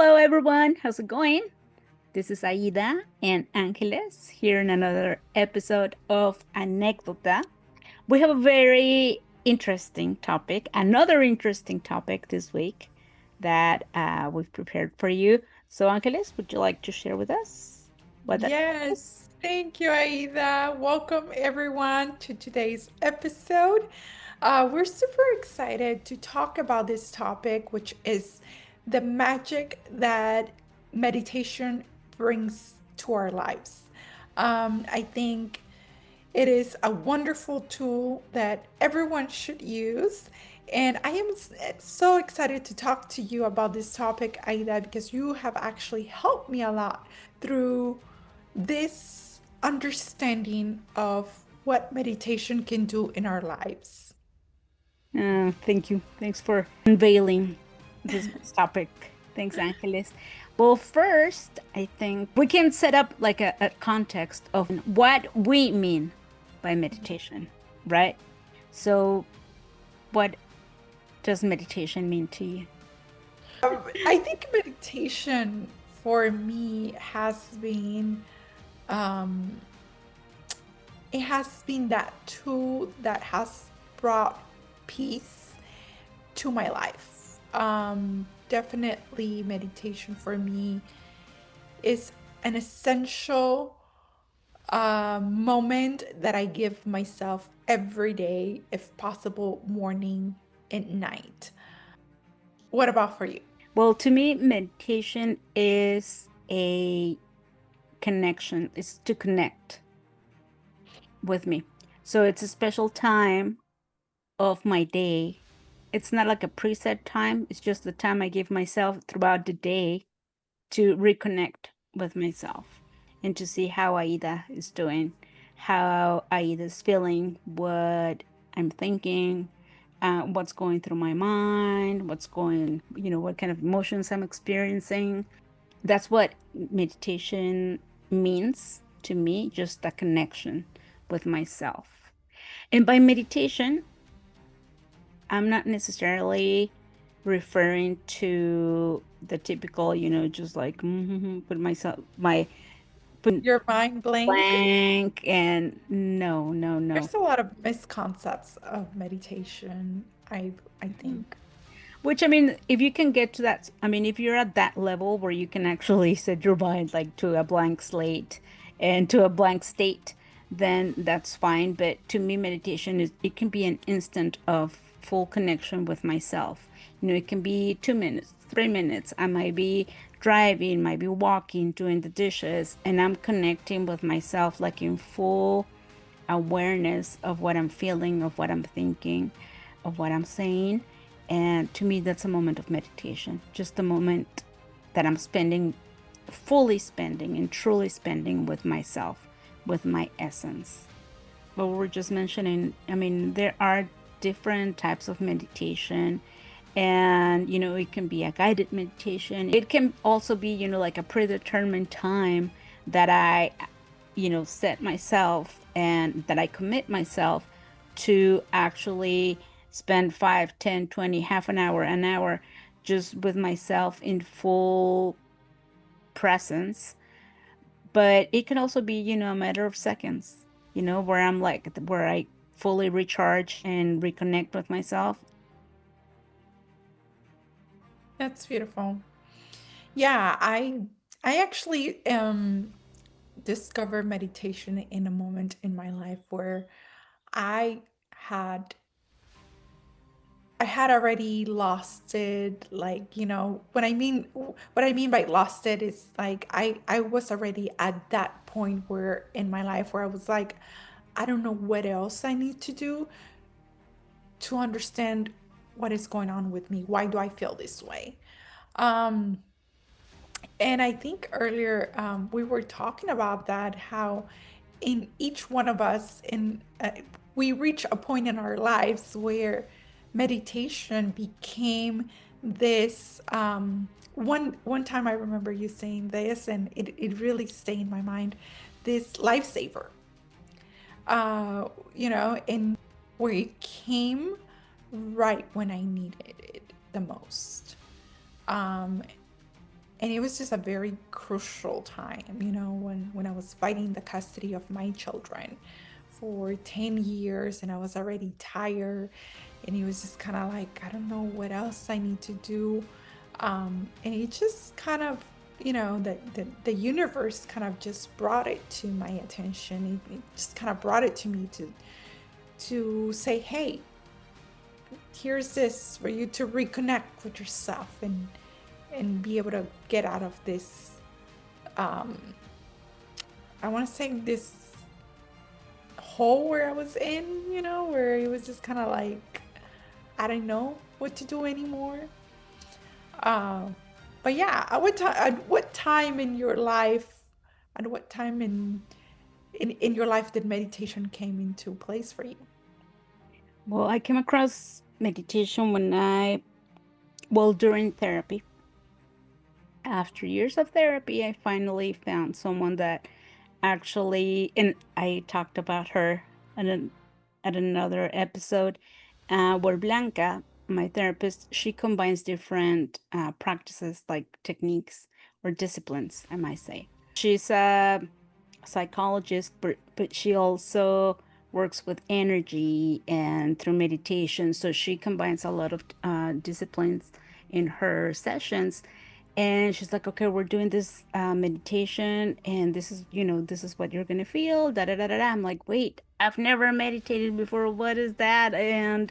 Hello, everyone. How's it going? This is Aída and Ángeles here in another episode of Anékdota. We have a very interesting topic, another interesting topic this week that we've prepared for you. So, Ángeles, would you like to share with us what that is? Yes, thank you, Aida. Welcome everyone to today's episode. We're super excited to talk about this topic, which is the magic that meditation brings to our lives. I think it is a wonderful tool that everyone should use. And I am so excited to talk to you about this topic, Aida, because you have actually helped me a lot through this understanding of what meditation can do in our lives. Thank you. Thanks for unveiling this topic. Thanks, Angeles. Well, first, I think we can set up like a context of what we mean by meditation, right? So, what does meditation mean to you? I think meditation for me um, has been that tool that has brought peace to my life. Definitely, meditation for me is an essential moment that I give myself every day, if possible, morning and night. What about for you? Well, to me, meditation is a connection, it's to connect with me. So, it's a special time of my day. It's not like a preset time, it's just the time I give myself throughout the day to reconnect with myself and to see how Aida is doing, how Aida is feeling, what I'm thinking, what's going through my mind, what kind of emotions I'm experiencing. That's what meditation means to me, just a connection with myself. And by meditation, I'm not necessarily referring to the typical, just like put myself my put Your mind blank? blank and no, no, no. There's a lot of misconceptions of meditation, I Mm. think. Which I mean, if you can get to that, I mean, if you're at that level where you can actually set your mind like to a blank slate and to a blank state, then that's fine. But to me, meditation is it can be an instant of full connection with myself. It can be 2 minutes, 3 minutes. I might be driving, might be walking, doing the dishes, and I'm connecting with myself like in full awareness of what I'm feeling, of what I'm thinking, of what I'm saying. And to me, that's a moment of meditation, just a moment that I'm spending, fully spending and truly spending with myself, with my essence. But we're just mentioning, I mean, there are different types of meditation. And, it can be a guided meditation. It can also be, like a predetermined time that I set myself and that I commit myself to actually spend 5, 10, 20, half an hour just with myself in full presence. But it can also be, a matter of seconds, where I'm like, where I fully recharge and reconnect with myself. That's beautiful. Yeah, I actually discovered meditation in a moment in my life where I had I had already lost it, like, what I mean by lost it is like I was already at that point where in my life where I was like, I don't know what else I need to do to understand what is going on with me. Why do I feel this way? Um, and I think earlier we were talking about that, how in each one of us, we reach a point in our lives where meditation became this. One time I remember you saying this, and it really stayed in my mind. This lifesaver, and where it came right when I needed it the most. Um, and it was just a very crucial time, when I was fighting the custody of my children for 10 years, and I was already tired, and it was just kind of like, I don't know what else I need to do. And it just kind of, the universe kind of just brought it to my attention. It just kind of brought it to me to say, hey, here's this for you to reconnect with yourself and be able to get out of this, um I want to say, this hole where I was in, where it was just kind of like I didn't know what to do anymore. uh, but yeah, at what time in your life, at what time in your life did meditation came into place for you? Well, I came across meditation well, during therapy. After years of therapy, I finally found someone that actually, and I talked about her at, at another episode, where Blanca, my therapist, she combines different practices like techniques or disciplines, I might say. She's a psychologist, but she also works with energy and through meditation. So she combines a lot of disciplines in her sessions. And she's like, okay, we're doing this meditation, and this is, this is what you're gonna feel. Da da da da da. I'm like, wait, I've never meditated before. What is that? And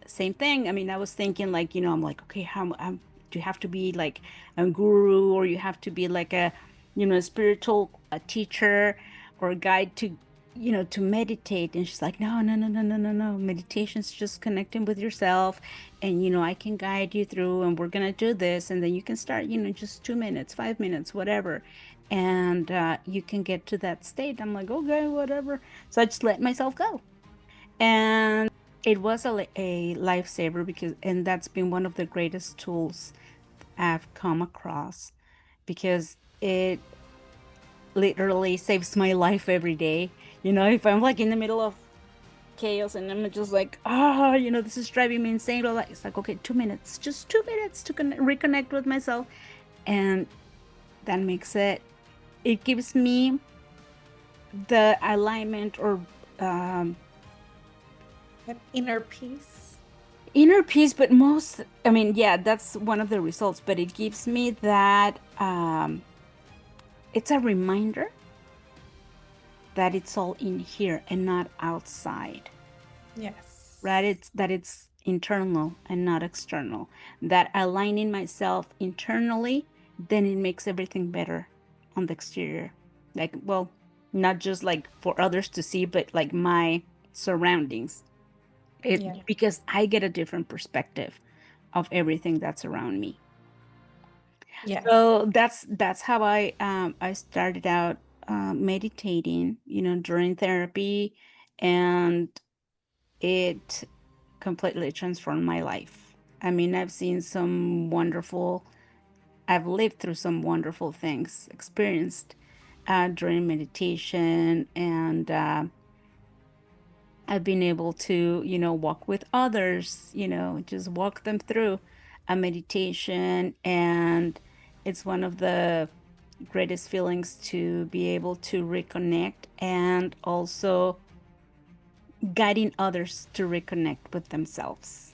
same thing. I mean, I was thinking like, I'm like, okay, do you have to be like a guru, or you have to be like a, a spiritual a teacher or a guide to meditate? And she's like, no, no, no, no, no, no, no. Meditation's just connecting with yourself, and I can guide you through, and we're gonna do this, and then you can start, just 2 minutes, 5 minutes, whatever, and you can get to that state. I'm like, okay, whatever. So I just let myself go, and it was a lifesaver, because and that's been one of the greatest tools I've come across, because it literally saves my life every day. If I'm like in the middle of chaos and I'm just like, this is driving me insane. Blah, blah. It's like, okay, 2 minutes, just 2 minutes to reconnect with myself. And that makes it gives me the alignment or um, That inner peace. inner peace. But I mean, yeah, that's one of the results, but it gives me that it's a reminder that it's all in here and not outside. Right? Yes. It's internal and not external. That aligning myself internally, then it makes everything better on the exterior. Like, well, not just like for others to see, but like my surroundings. Yeah. Because I get a different perspective of everything that's around me. Yes. So that's how I started out meditating, during therapy, and it completely transformed my life. I mean, I've lived through some wonderful things, experienced during meditation, and I've been able to, walk with others, just walk them through a meditation. And it's one of the greatest feelings to be able to reconnect, and also guiding others to reconnect with themselves.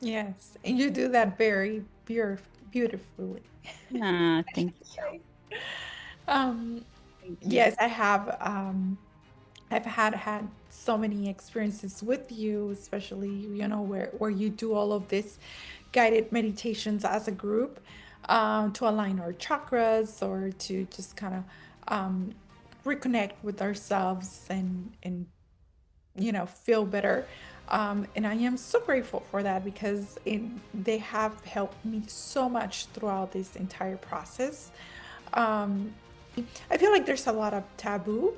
Yes. And you do that very beautifully. Thank you. Um, Thank you. yes, I have. I've had so many experiences with you, especially where you do all of this guided meditations as a group, to align our chakras or to just kind of reconnect with ourselves and feel better. And I am so grateful for that because they have helped me so much throughout this entire process. Um, I feel like there's a lot of taboo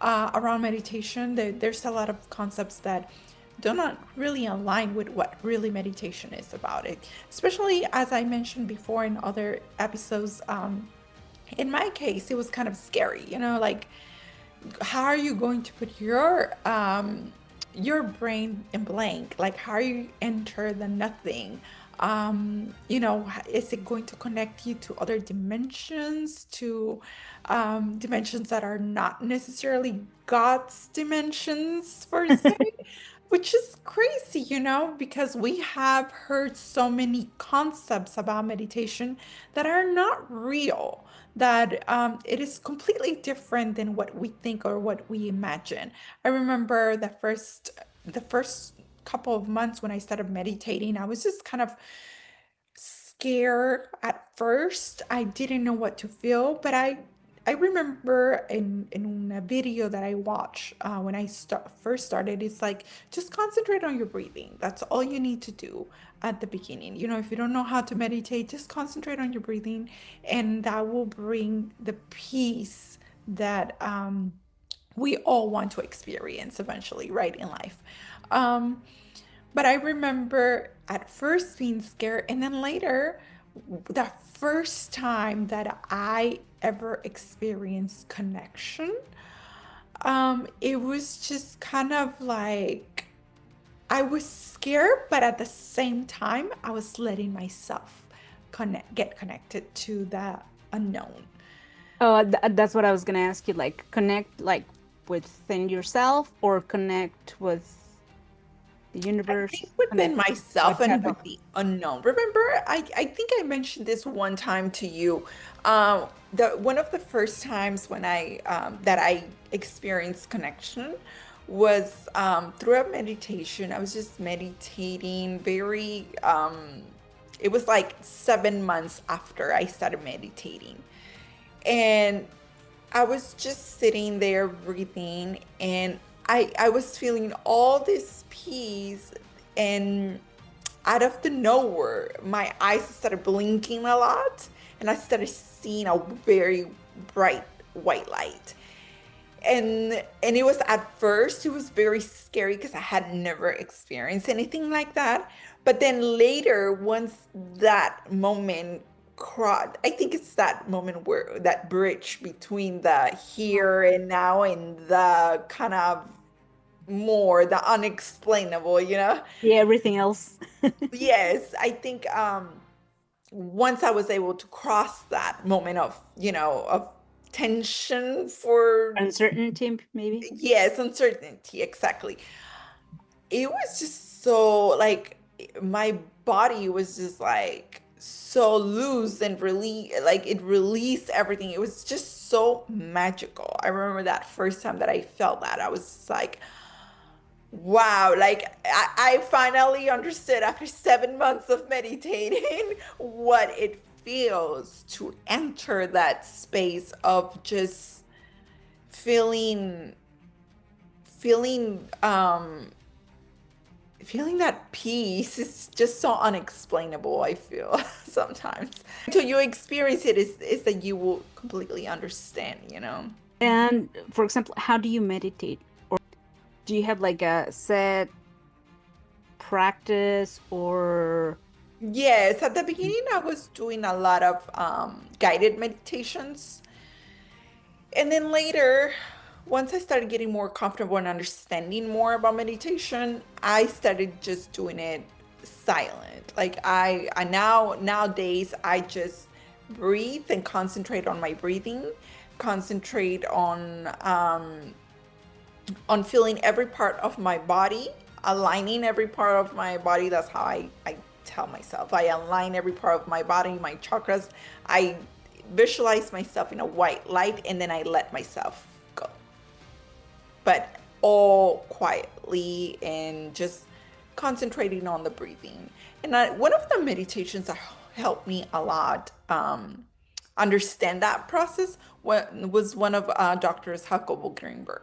around meditation. There's a lot of concepts that do not really align with what really meditation is about it. Especially as I mentioned before in other episodes, in my case, it was kind of scary. Like, how are you going to put your brain in blank? Like, how are you enter the nothing? Is it going to connect you to other dimensions, to dimensions that are not necessarily God's dimensions, per se? Which is crazy, because we have heard so many concepts about meditation that are not real, that it is completely different than what we think or what we imagine. I remember the first couple of months when I started meditating, I was just kind of scared at first. I didn't know what to feel, but I remember in a video that I watched when I first started, it's like just concentrate on your breathing. That's all you need to do at the beginning. If you don't know how to meditate, just concentrate on your breathing, and that will bring the peace that we all want to experience eventually, right, in life. Um, but I remember at first being scared, and then later, the first time that I ever experienced connection, it was just kind of like I was scared, but at the same time, I was letting myself get connected to the unknown. Oh, that's what I was gonna ask you. Like, connect like within yourself or connect with the I universe? think within Connect myself what and type with of? the unknown. Remember, I think I mentioned this one time to you. The one of the first times when I experienced connection was through a meditation. I was just meditating very it was like 7 months after I started meditating. And I was just sitting there breathing, and I was feeling all this peace, and out of the nowhere my eyes started blinking a lot, and I started seeing a very bright white light. And it was, at first it was very scary because I had never experienced anything like that. But then later, once that moment crossed, I think it's that moment where that bridge between the here and now and the kind of more the unexplainable. Yeah, everything else. Yes, I think once I was able to cross that moment of tension for, Uncertainty, maybe. yes, uncertainty, exactly. It was just so like my body was just like so loose and like it released everything. It was just so magical. I remember that first time that I felt that. I was just like, wow, like I finally understood after 7 months of meditating what it feels to enter that space of just feeling feeling feeling that peace is just so unexplainable, I feel sometimes. Until you experience it is that you will completely understand. And for example, how do you meditate? Or do you have like a set practice or Yes, at the beginning I was doing a lot of guided meditations. And then later, once I started getting more comfortable and understanding more about meditation, I started just doing it silent. Like I nowadays I just breathe and concentrate on my breathing, concentrate on feeling every part of my body, aligning every part of my body. That's how I tell myself. I align every part of my body, my chakras. I visualize myself in a white light, and then I let myself go. But all quietly and just concentrating on the breathing. And one of the meditations that helped me a lot understand that process was one of Dr. Jacobo Greenberg.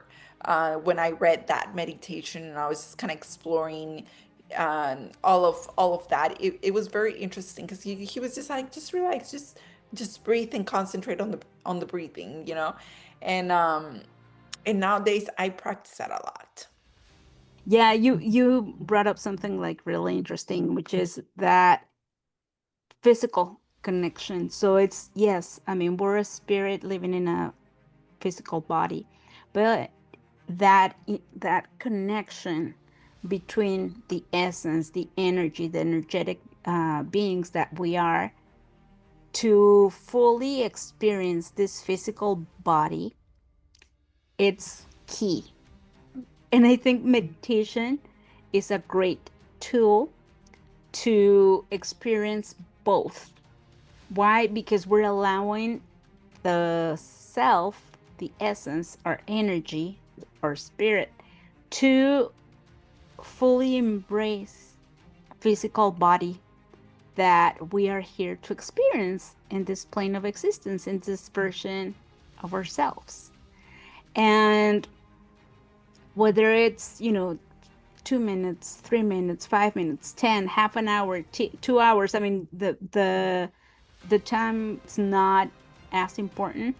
When I read that meditation and I was just kind of exploring all of that, it was very interesting because he was just like, just relax, just breathe and concentrate on the breathing. And nowadays I practice that a lot. yeah, you brought up something like really interesting, which is that physical connection. So it's yes, I mean, we're a spirit living in a physical body, but that connection between the essence, the energy, the energetic beings that we are, to fully experience this physical body, it's key. And I think meditation is a great tool to experience both. Why? Because we're allowing the self, the essence, our energy, our spirit, to fully embrace physical body that we are here to experience in this plane of existence, in this version of ourselves. And whether it's, 2 minutes, 3 minutes, 5 minutes, 10, half an hour, 2 hours, I mean, the time is not as important.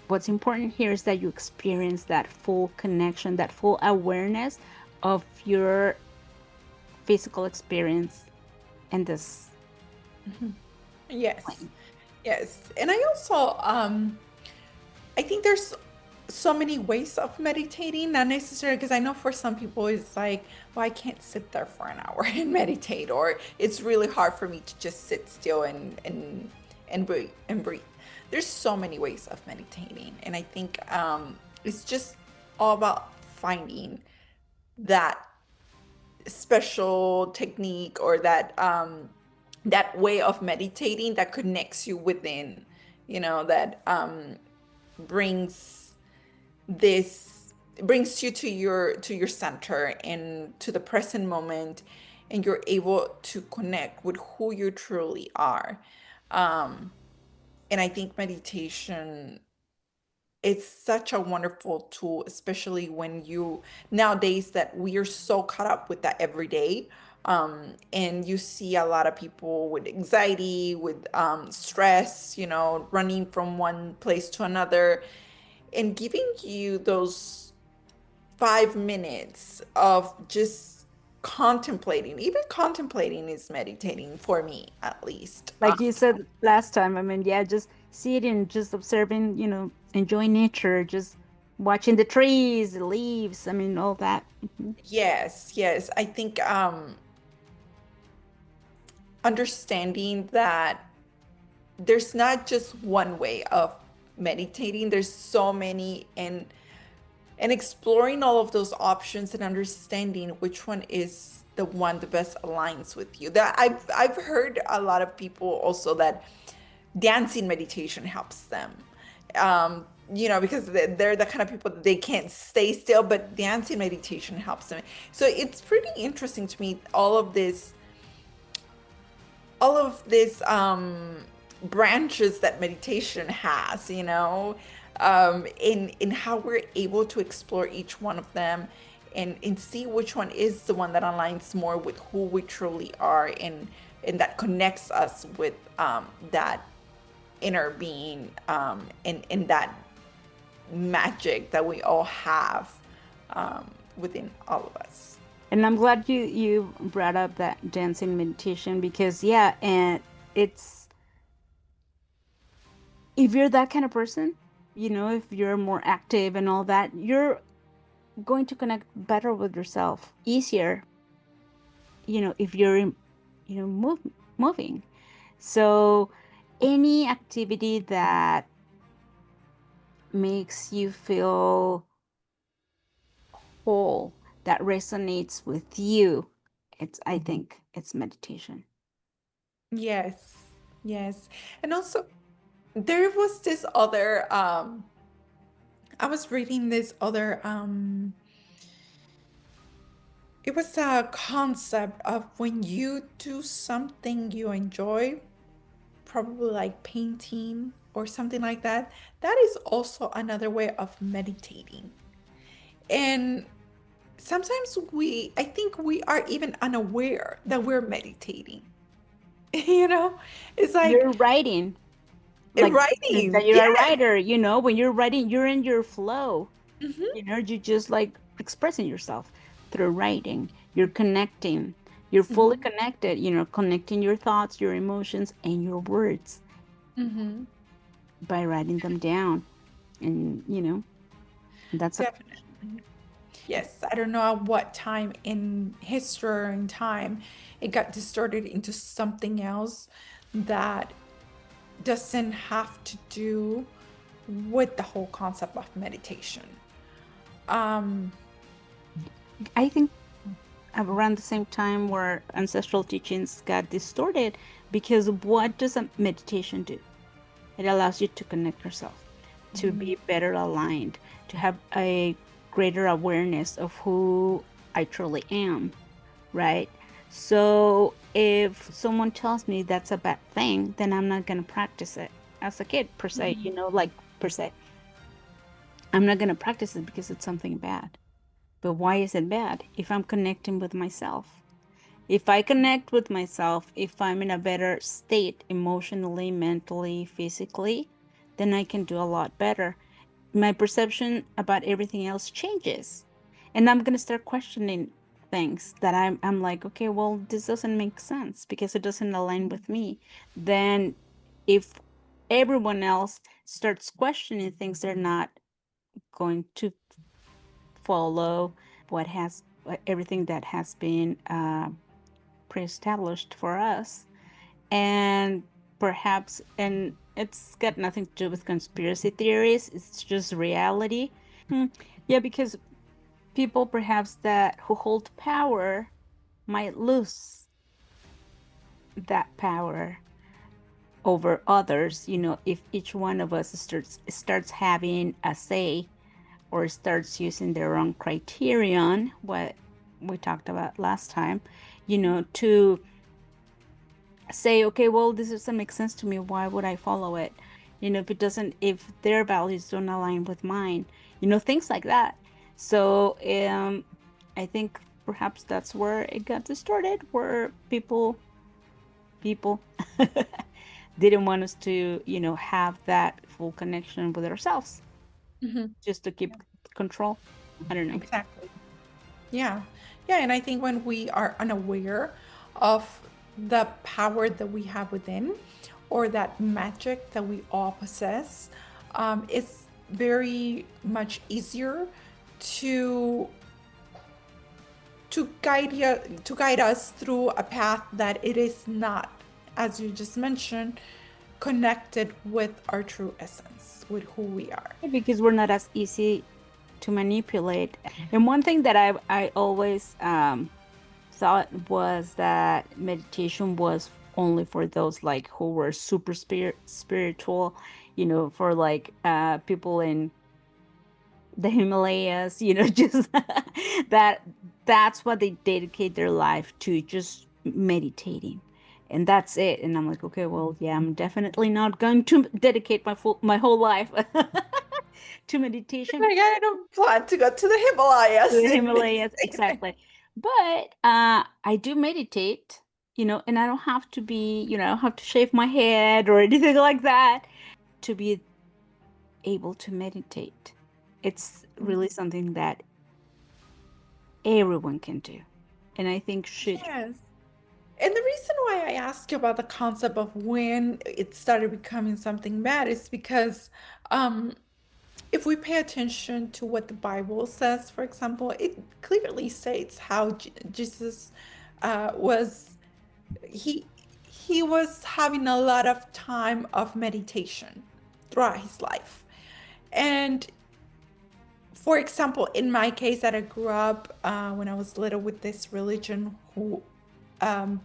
What's important here is that you experience that full connection, that full awareness of your physical experience in this Mhm. Yes. plane. Yes. And I also I think there's so many ways of meditating, not necessarily because I know for some people it's like, well, I can't sit there for an hour and meditate, or it's really hard for me to just sit still and breathe and breathe. There's so many ways of meditating, and I think it's just all about finding that special technique or that way of meditating that connects you within, that brings this brings you to your center and to the present moment, and you're able to connect with who you truly are. um and I think meditation, it's such a wonderful tool, especially when you nowadays that we are so caught up with that every day. And you see a lot of people with anxiety, with stress, running from one place to another, and giving you those 5 minutes of just contemplating. Even contemplating is meditating for me, at least. Like you said last time, I mean, yeah, just sitting, just observing, enjoying nature, just watching the trees, the leaves, I mean, all that. Mhm. Yes, yes. I think understanding that there's not just one way of meditating, there's so many, and exploring all of those options and understanding which one is the one that best aligns with you. That I've heard a lot of people also that dancing meditation helps them. Because they're the kind of people that they can't stay still, but dancing meditation helps them. So it's pretty interesting to me, all of this branches that meditation has, in how we're able to explore each one of them, and see which one is the one that aligns more with who we truly are, and that connects us with that inner being, and that magic that we all have within all of us. And I'm glad you brought up that dancing meditation because yeah, and it's if you're that kind of person, if you're more active and all that, you're going to connect better with yourself, easier, if you're moving. So any activity that makes you feel whole, that resonates with you, I think it's meditation. Yes, yes. And also, there was this other I was reading this other it was a concept of when you do something you enjoy, probably like painting or something like that, that is also another way of meditating. And sometimes I think we are even unaware that we're meditating. You know, it's like You're writing, like that writing. you're a Yes. writer, when you're writing, you're in your flow. Mhm, You just like expressing yourself through writing. You're connecting. You're fully mhm, connected, connecting your thoughts, your emotions, and your words mhm. by writing them down. And, that's a Definitely. connection. Yes, I don't know at what time in history or in time it got distorted into something else that doesn't have to do with the whole concept of meditation. Um, I think around the same time where ancestral teachings got distorted, because what does a meditation do? It allows you to connect yourself, to mhm, be better aligned, to have a greater awareness of who I truly am, right? So if someone tells me that's a bad thing, then I'm not going to practice it as a kid, per se, mhm, like per se. I'm not going to practice it because it's something bad. But why is it bad? If I'm connecting with myself. If I connect with myself, if I'm in a better state emotionally, mentally, physically, then I can do a lot better. My perception about everything else changes. And I'm gonna start questioning things that I'm like, okay, well, this doesn't make sense because it doesn't align with me. Then if everyone else starts questioning things, they're not going to follow everything that has been pre-established for us. And perhaps, and it's got nothing to do with conspiracy theories, it's just reality. Hmm. Yeah, because people perhaps that who hold power might lose that power over others, if each one of us starts having a say or starts using their own criterion, what we talked about last time, to say, okay, well, this doesn't make sense to me. Why would I follow it? If it doesn't, if their values don't align with mine, things like that. So, I think perhaps that's where it got distorted, where people didn't want us to, have that full connection with ourselves, mhm. just to keep control. I don't know. Exactly. Yeah. Yeah. And I think when we are unaware of the power that we have within or that magic that we all possess, it's very much easier to to guide us through a path that it is not, as you just mentioned, connected with our true essence, with who we are. Because we're not as easy to manipulate. And one thing that I always thought was that meditation was only for those like who were super spiritual, for like people in the Himalayas, just that that's what they dedicate their life to, just meditating. And that's it. And I'm like, okay, well, yeah, I'm definitely not going to dedicate my whole life to meditation. Like, I don't plan to go to the To Himalayas the and Himalayas, meditate. exactly. But I do meditate, and I don't have to be, I don't have to shave my head or anything like that to be able to meditate. It's really something that everyone can do, and I think should. Yes. And the reason why I ask you about the concept of when it started becoming something bad is because um, if we pay attention to what the Bible says, for example, it clearly states how Jesus was he he was having a lot of time of meditation throughout his life. And for example, in my case, that I grew up when I was little with this religion who um,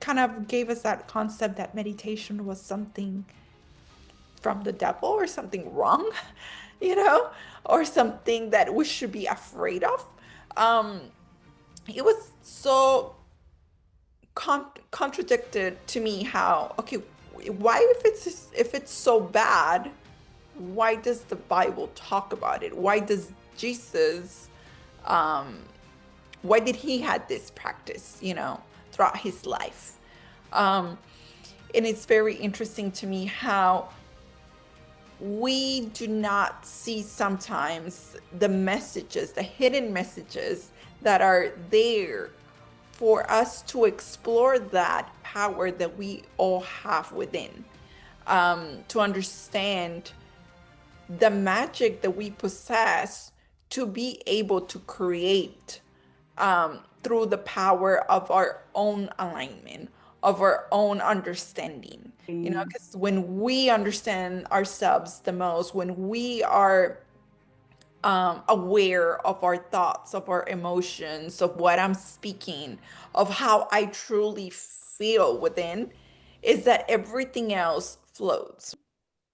kind of gave us that concept that meditation was something from the devil or something wrong, you know, or something that we should be afraid of. Um, it was so contradicted to me how, okay, why if it's so bad, why does the Bible talk about it? Why does Jesus um why did he had this practice, throughout his life? Um and it's very interesting to me how we do not see sometimes the messages, the hidden messages that are there for us to explore that power that we all have within, to understand the magic that we possess to be able to create through the power of our own alignment, of our own understanding. You know, Mm. because when we understand ourselves the most, when we are aware of our thoughts, of our emotions, of what I'm speaking, of how I truly feel within, is that everything else flows.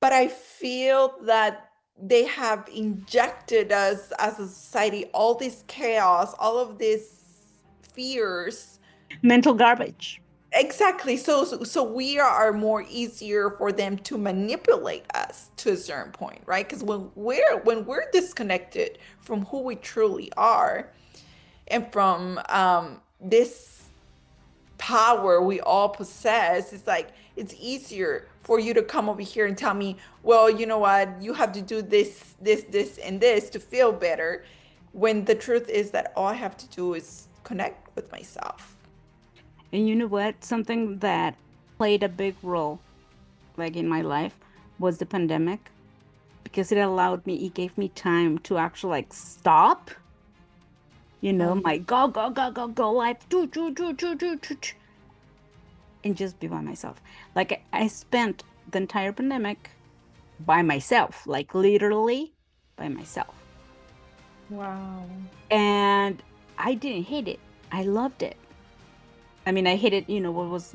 But I feel that they have injected us as a society all this chaos, all of these fears. Mental garbage. Exactly. So we are more easier for them to manipulate us to a certain point, right? Because when we're disconnected from who we truly are and from this power we all possess, it's like it's easier for you to come over here and tell me, well, you know what, you have to do this, and this to feel better. When the truth is that all I have to do is connect with myself. And you know what? Something that played a big role, like in my life, was the pandemic because it allowed me, it gave me time to actually like stop, Oh yeah. my go, go, go, go, go life, do, and just be by myself. Like I spent the entire pandemic by myself, like literally by myself. Wow. And I didn't hate it. I loved it. I mean, I hated, what was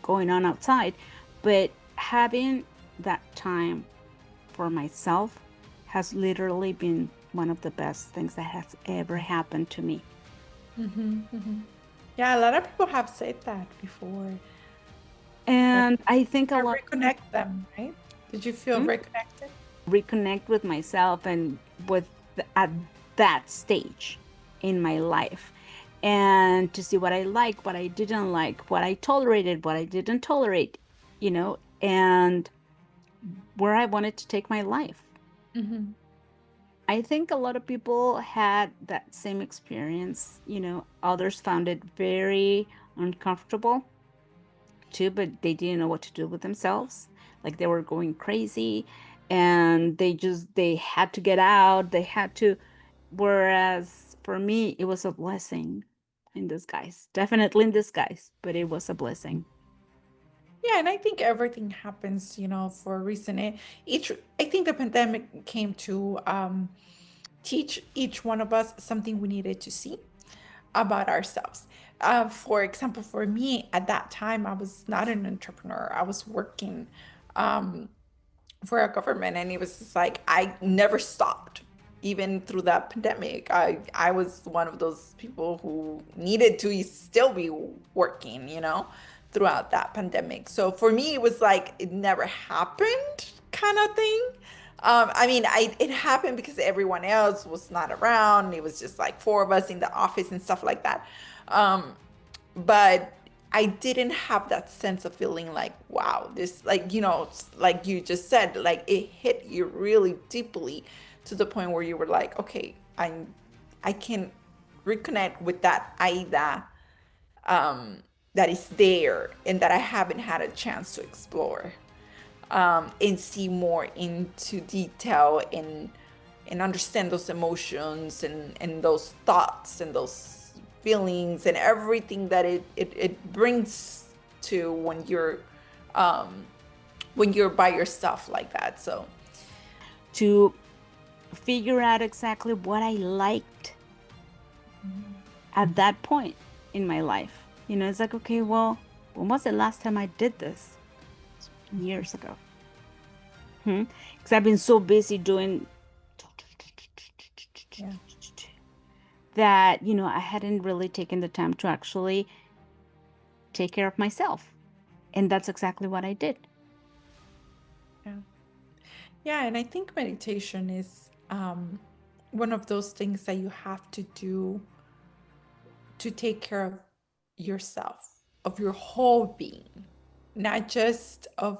going on outside, but having that time for myself has literally been one of the best things that has ever happened to me. Yeah, a lot of people have said that before. That And I think a to lot of reconnect them, right? Did you feel people reconnected? reconnect with myself and at that stage in my life and to see what I like, what I didn't like, what I tolerated, what I didn't tolerate, and where I wanted to take my life. Hmm. I think a lot of people had that same experience. Others found it very uncomfortable too, but they didn't know what to do with themselves. Like they were going crazy and they had to get out. They had to, whereas for me, it was a blessing in disguise. Definitely in disguise, but it was a blessing. Yeah, and I think everything happens, for a reason. Each, I think the pandemic came to teach each one of us something we needed to see about ourselves. For example, for me at that time, I was not an entrepreneur. I was working um, for a government, and it was just like I never stopped even through that pandemic. I was one of those people who needed to still be working, throughout that pandemic. So for me it was like it never happened kind of thing. I mean, it happened because everyone else was not around. It was just like four of us in the office and stuff like that. Um, but I didn't have that sense of feeling like, wow, this, like, like you just said, like it hit you really deeply to the point where you were like, okay, I can reconnect with that Aida um, that is there and that I haven't had a chance to explore and see more into detail and understand those emotions and those thoughts and those feelings and everything that it brings to um, when you're by yourself like that. So To figure out exactly what I liked at that point in my life. It's like, okay, well, when was the last time I did this? Years ago. Because I've been so busy doing yeah, that, I hadn't really taken the time to actually take care of myself. And that's exactly what I did. yeah, yeah. And I think meditation is one of those things that you have to do to take care of yourself, of your whole being, not just of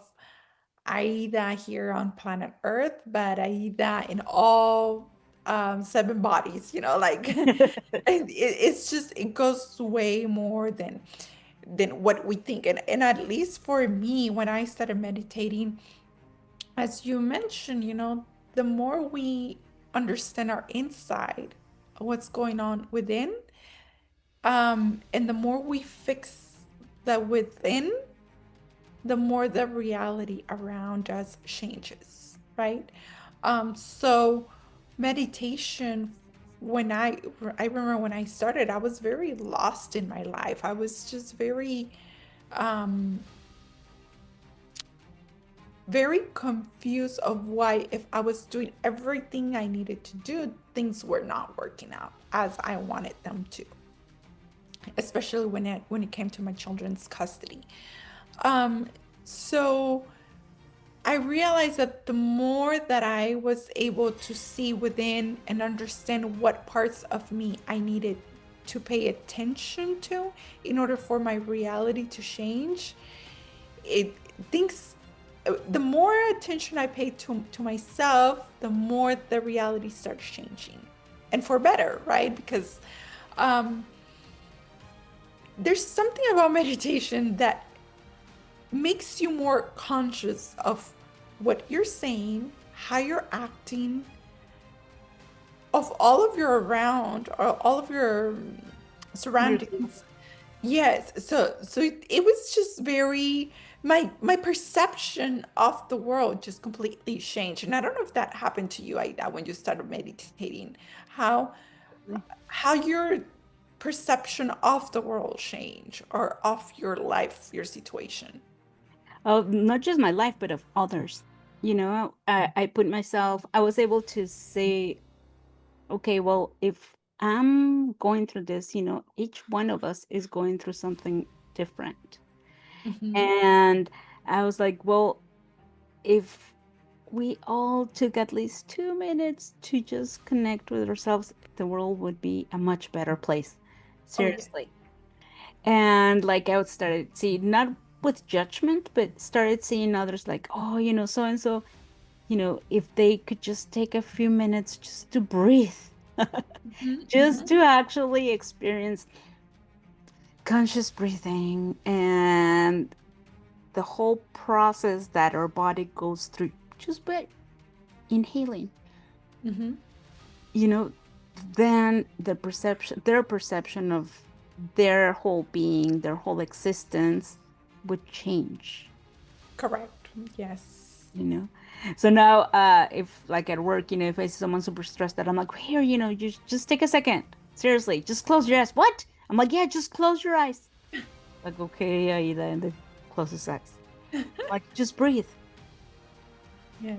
Aida here on planet Earth, but Aida in all seven bodies, like it's just, it goes way more than what we think. And at least for me, when I started meditating, as you mentioned, the more we understand our inside, what's going on within, and the more we fix the within, the more the reality around us changes, right? So meditation, when I remember when I started, I was very lost in my life. I was just um, very confused of why if I was doing everything I needed to do, things were not working out as I wanted them to, especially when it came to my children's custody. Um, so I realized that the more that I was able to see within and understand what parts of me I needed to pay attention to in order for my reality to change, it things the more attention I paid to myself, the more the reality starts changing. And for better, right? Because um there's something about meditation that makes you more conscious of what you're saying, how you're acting, of all of your around or all of your You're surroundings. Yes, so it was just very my perception of the world just completely changed. And I don't know if that happened to you, Aida, when you started meditating, how how your perception of the world changed or of your life, your situation. not just my life, but of others. I put myself, I was able to say, okay, well, if I'm going through this, each one of us is going through something different. Hmm. And I was like, well, if we all took at least 2 minutes to just connect with ourselves, the world would be a much better place. Oh yeah. Seriously. And like I would started see not with judgment, but started seeing others like, oh, so and so, if they could just take a few minutes just to breathe, Hmm. just to actually experience conscious breathing and the whole process that our body goes through just by inhaling, Hmm. you know, then their perception of their whole being, their whole existence would change. Correct. Yes. you know so now if like at work, if I see someone super stressed that I'm like, here, just take a second, seriously, just close your eyes. What? I'm like, yeah, just close your eyes. Like, okay, Aida, and they close his eyes. Like, just breathe. Yeah.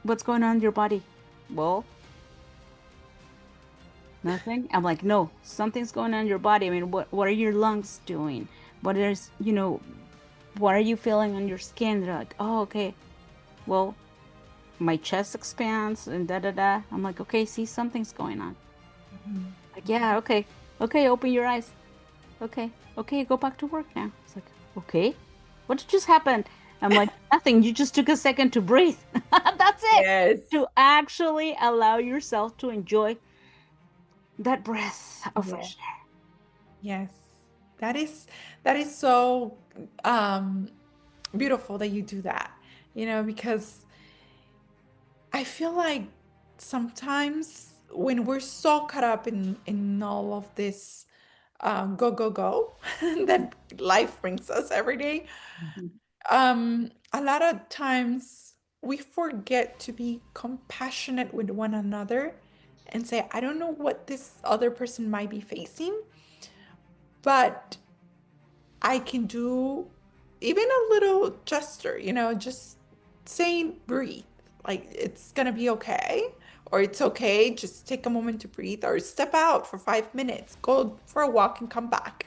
What's going on in your body? Well, nothing. I'm like, no, something's going on in your body. I mean, what are your lungs doing? What are you feeling on your skin? They're like, oh, okay, well, my chest expands and da da da. I'm like, okay, see, something's going on. Mhm. Like, yeah, okay. Okay, open your eyes. Okay. Okay, go back to work now. It's like, okay. What just happened? I'm like, nothing. You just took a second to breathe. That's it. Yes. To actually allow yourself to enjoy that breath of Yeah. fresh air. Yes. That is that is so um beautiful that you do that. Because I feel like sometimes when we're so caught up in all of this go go go that life brings us every day, Mhm. a lot of times we forget to be compassionate with one another and say, I don't know what this other person might be facing, but I can do even a little gesture, just saying breathe, like it's gonna be okay, or it's okay, just take a moment to breathe, or step out for 5 minutes, go for a walk and come back.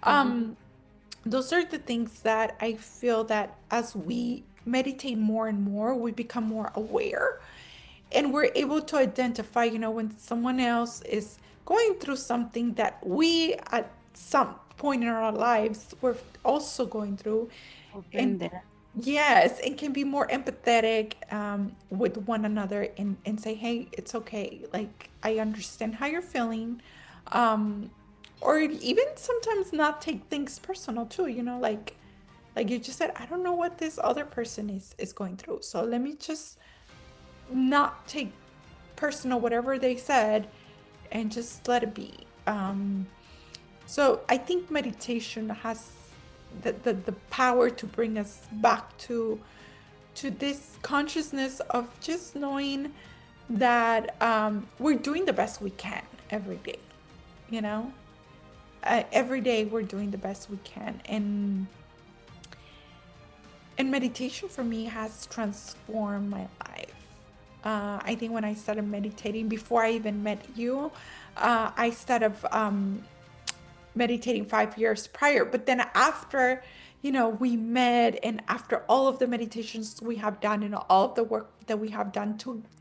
Mhm. Um, those are the things that I feel that as we meditate more and more, we become more aware and we're able to identify, when someone else is going through something that we at some point in our lives we're also going through. I've been And there. yes, and can be more empathetic with one another and say, hey, it's okay, like I understand how you're feeling. um or even sometimes not take things personal too, like you just said, I don't know what this other person is going through, so let me just not take person or whatever they said and just let it be. So I think meditation has the power to bring us back to this consciousness of just knowing that we're doing the best we can every day, you know? Every day we're doing the best we can. And meditation for me has transformed my life. I think when I started meditating, before I even met you, I started meditating 5 years prior. But then after, we met, and after all of the meditations we have done and all of the work that we have done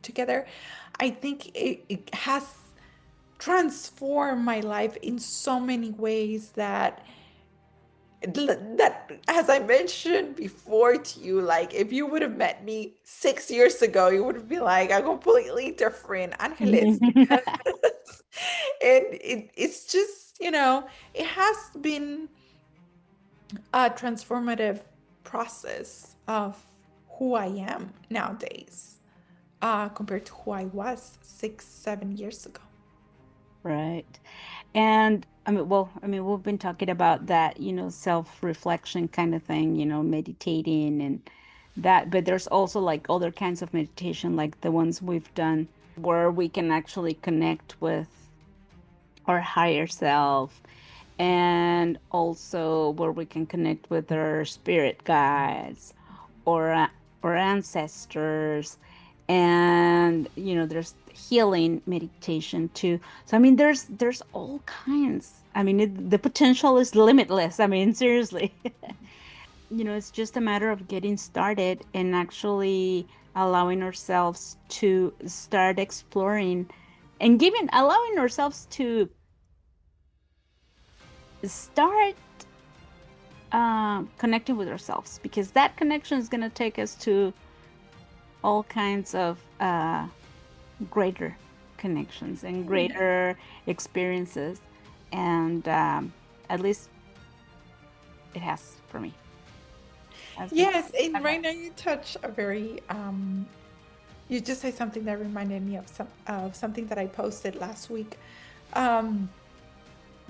together, I think it has transformed my life in so many ways that, as I mentioned before to you, like if you would have met me 6 years ago, you would have been like a completely different Angeles, because and it's just, it has been a transformative process of who I am nowadays, compared to who I was 6, 7 years ago. Right. And I mean, we've been talking about that, self-reflection kind of thing, meditating and that, but there's also like other kinds of meditation, like the ones we've done, where we can actually connect with our higher self, and also where we can connect with our spirit guides or or ancestors. And there's healing meditation too. So I mean, there's all kinds. I mean, the potential is limitless. I mean, seriously. It's just a matter of getting started and actually allowing ourselves to start exploring and giving allowing ourselves to start connecting with ourselves, because that connection is going to take us to all kinds of greater connections and Yeah. greater experiences. And at least it has for me. Has been. Yes, and Okay. right now you just say something that reminded me of something that I posted last week. Um,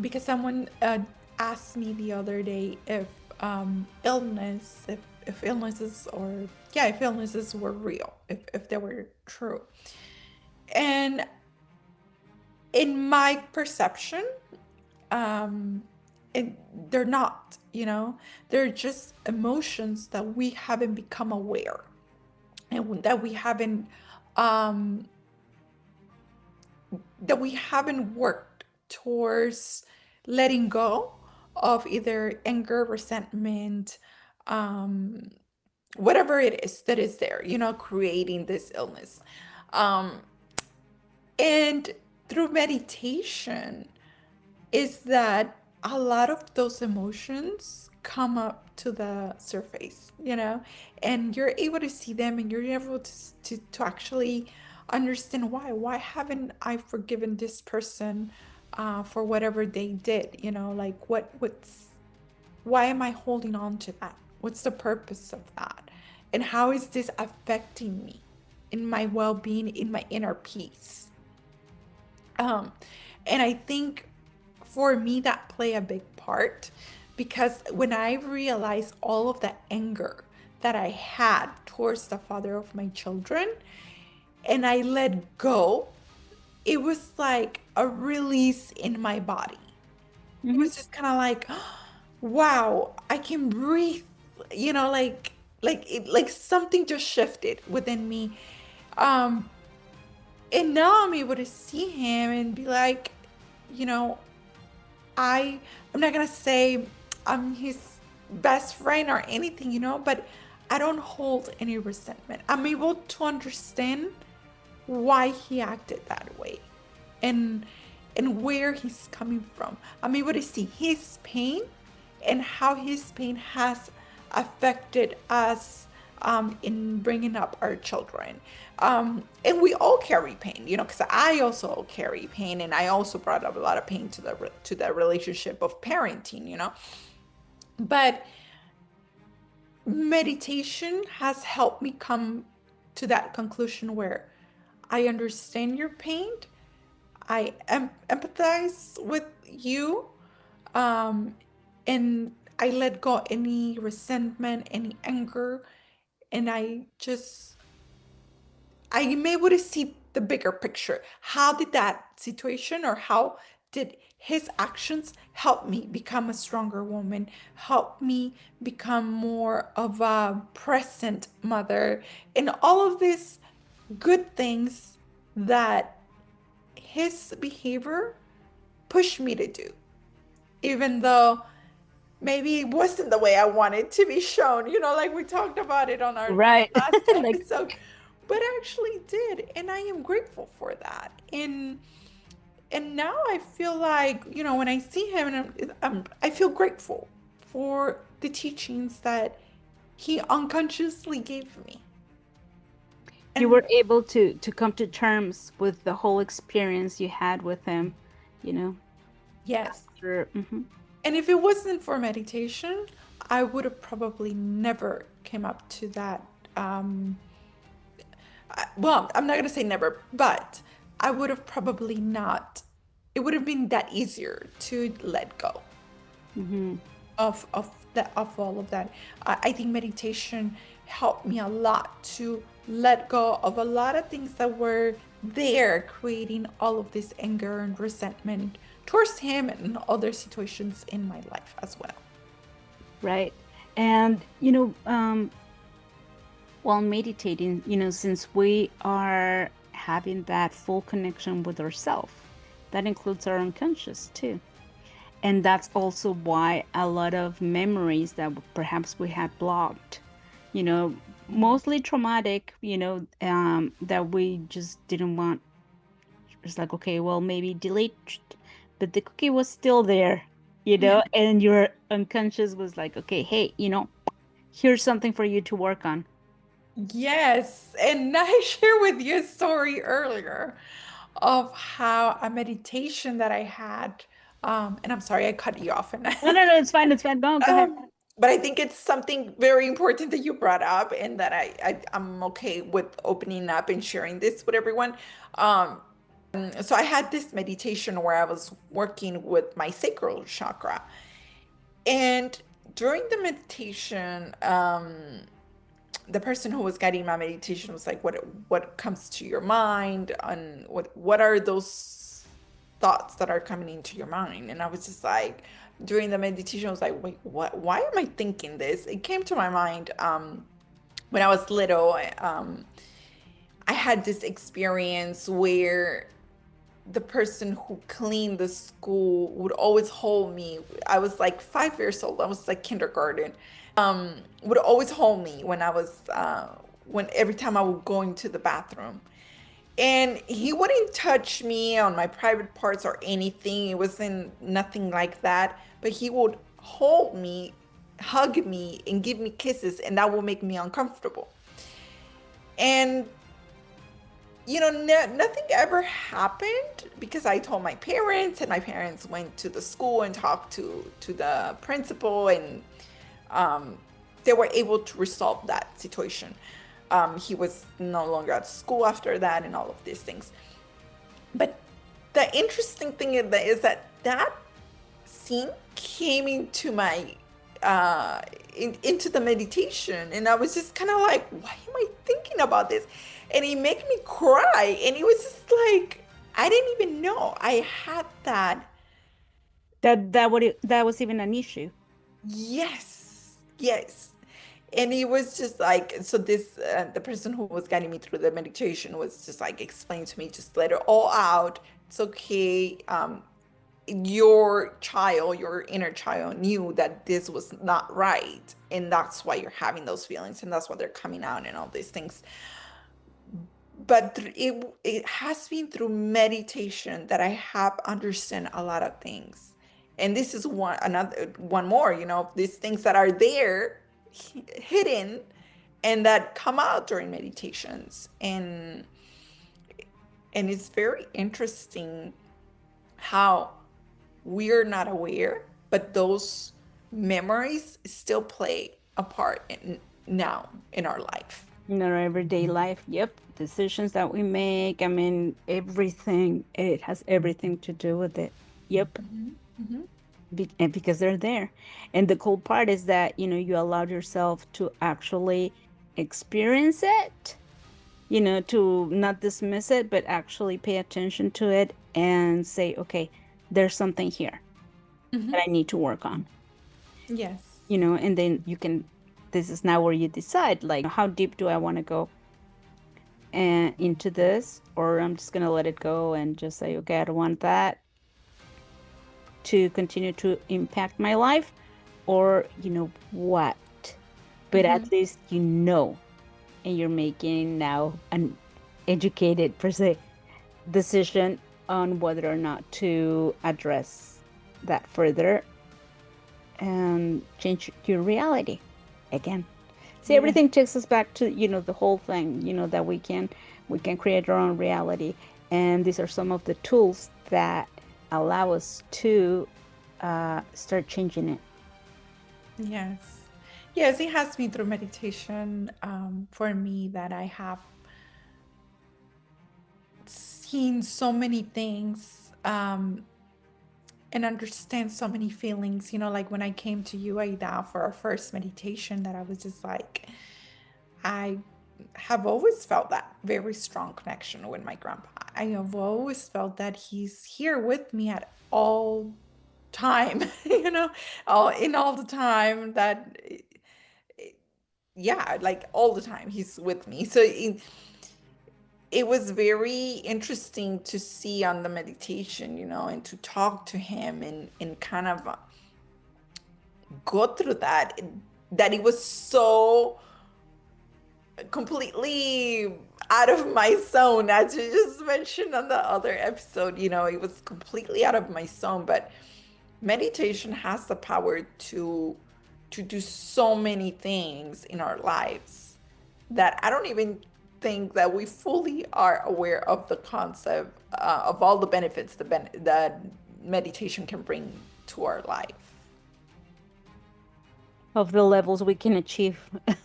because someone asked me the other day if if illnesses, or yeah, if illnesses were real, if they were true. And in my perception, um, it, they're not, they're just emotions that we haven't become aware, and um, that we haven't worked towards letting go of, either anger, resentment, um, whatever it is that is there, creating this illness. Um, and through meditation, is that a lot of those emotions come up to the surface, and you're able to see them, and you're able to actually understand why haven't I forgiven this person for whatever they did, like why am I holding on to that? What's the purpose of that? And how is this affecting me in my well-being, in my inner peace? Um, and I think for me that play a big part, because when I realized all of the anger that I had towards the father of my children, and I let go, it was like a release in my body. It Hmm. was just kind of like, wow, I can breathe, like something just shifted within me. Um, and now I'm able to see him and be like, you know, I I'm not gonna say I'm his best friend or anything, but I don't hold any resentment. I'm able to understand why he acted that way, and where he's coming from. I'm able to see his pain and how his pain has affected us, in bringing up our children. And we all carry pain, because I also carry pain, and I also brought up a lot of pain to the relationship of parenting, But meditation has helped me come to that conclusion where I understand your pain. I empathize with you. Um, and I let go any resentment, any anger, and I'm able to see the bigger picture. How did that situation, or how did his actions help me become a stronger woman, help me become more of a present mother, and all of these good things that his behavior pushed me to do, even though maybe it wasn't the way I wanted to be shown, like we talked about it on our Right. last Like, episode, but I actually did, and I am grateful for that. And now I feel like, when I see him, and I feel grateful for the teachings that he unconsciously gave me. you And were able to come to terms with the whole experience you had with him, you know, yes, after. and if it wasn't for meditation, I would have probably never came up to that. Well, I'm not going to say never, but I would have probably not, it would have been that easier to let go Hmm. of all of that. I think meditation helped me a lot to let go of a lot of things that were there, creating all of this anger and resentment towards him and other situations in my life as well. Right. And, while meditating, since we are having that full connection with ourselves, that includes our unconscious too. And that's also why a lot of memories that perhaps we had blocked, mostly traumatic, that we just didn't want. It's like, okay, well, maybe delete, but the cookie was still there, and your unconscious was like, okay, hey, here's something for you to work on. Yes, and I shared with you a story earlier of how a meditation that I had, and I'm sorry I cut you off, and No, no, no, it's fine, it's fine. Go ahead. but I think it's something very important that you brought up, and that I'm okay with opening up and sharing this with everyone. Um, so I had this meditation where I was working with my sacral chakra, and during the meditation, the person who was guiding my meditation was like, what comes to your mind, and what are those thoughts that are coming into your mind? And I was just like, during the meditation, I was like, wait, what, why am I thinking this? It came to my mind, when I was little. I had this experience where the person who cleaned the school would always hold me. I was like 5 years old. I was like kindergarten. Would always hold me when I was when every time I would go into the bathroom. And he wouldn't touch me on my private parts or anything. It wasn't nothing like that. But he would hold me, hug me, and give me kisses, and that would make me uncomfortable. And nothing ever happened because I told my parents, and my parents went to the school and talked to the principal, and um, they were able to resolve that situation. He was no longer at school after that, and all of these things. But the interesting thing is that that scene came into my into the meditation, and I was just kind of like, why am I thinking about this? And it made me cry, and it was just like, I didn't even know I had that. That was even an issue. Yes, yes. And it was just like, so this the person who was guiding me through the meditation was just like explaining to me, just let it all out, it's okay. Your child, your inner child knew that this was not right, and that's why you're having those feelings, and that's why they're coming out, and all these things. But it has been through meditation that I have understand a lot of things. And this is one more, these things that are there, hidden, and that come out during meditations. And it's very interesting how we're not aware, but those memories still play a part now in our life. In our everyday life, yep, decisions that we make, I mean, everything, it has everything to do with it. Yep, Mhm, mhm, and because they're there. And the cool part is that, you allowed yourself to actually experience it, to not dismiss it, but actually pay attention to it and say, okay, there's something here mhm. that I need to work on, Yes. and then this is now where you decide, like, how deep do I want to go and into this, or I'm just gonna let it go and just say, okay, I don't want that to continue to impact my life, or what? But at Mhm. least and you're making now an educated per se decision on whether or not to address that further and change your reality again. See, Yeah. everything takes us back to, the whole thing, that we can create our own reality. And these are some of the tools that allow us to start changing it. Yes. Yes, it has been through meditation for me that I have seen so many things and understand so many feelings. Like when I came to you, Aida, for our first meditation, that I was just like, I have always felt that very strong connection with my grandpa. I have always felt that he's here with me at all time, all in all the time that yeah, like all the time he's with me. So it was very interesting to see on the meditation, and to talk to him and kind of go through that, that it was so completely out of my zone, as you just mentioned on the other episode. It was completely out of my zone. But meditation has the power to do so many things in our lives that I don't even think that we fully are aware of the concept of all the benefits that meditation can bring to our life. Of the levels we can achieve or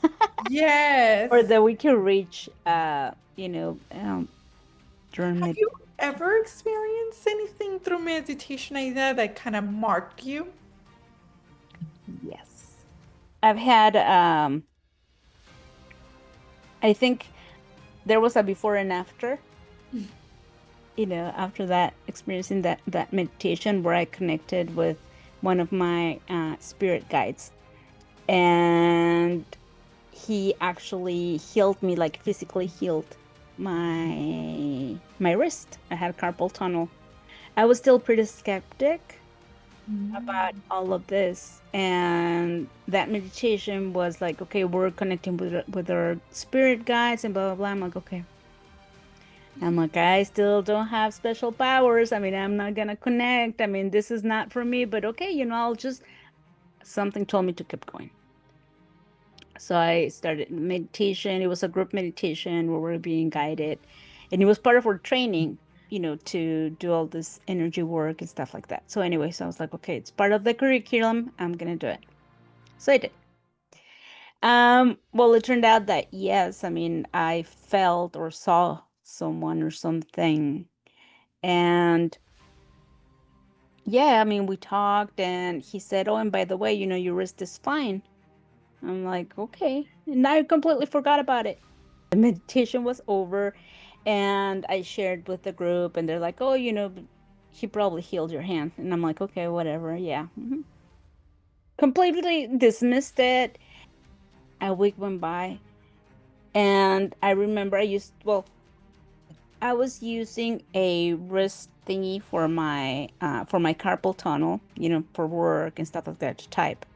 Yes. that we can reach, during Have med. you ever experienced anything through meditation, Aida, that kind of marked you? Yes. I've had, I think there was a before and after, after that, experiencing that meditation where I connected with one of my spirit guides. And he actually healed me, like physically healed my wrist. I had carpal tunnel. I was still pretty skeptic about Mm. all of this, and that meditation was like, okay, we're connecting with our spirit guides and blah blah blah. I'm like, I still don't have special powers. I mean, I'm not gonna connect. I mean, this is not for me, but okay, I'll just, something told me to keep going. So I started meditation. It was a group meditation where we are being guided, and it was part of our training, to do all this energy work and stuff like that. So anyway, so I was like, okay, it's part of the curriculum. I'm gonna do it. So I did. Well, it turned out that yes, I mean, I felt or saw someone or something. And yeah, I mean, we talked and he said, oh, and by the way, your wrist is fine. I'm like, okay. And I completely forgot about it. The meditation was over and I shared with the group and they're like, oh, he probably healed your hand. And I'm like, okay, whatever. Yeah. Completely dismissed it. A week went by and I remember I was using a wrist thingy for my carpal tunnel, for work and stuff like that to type.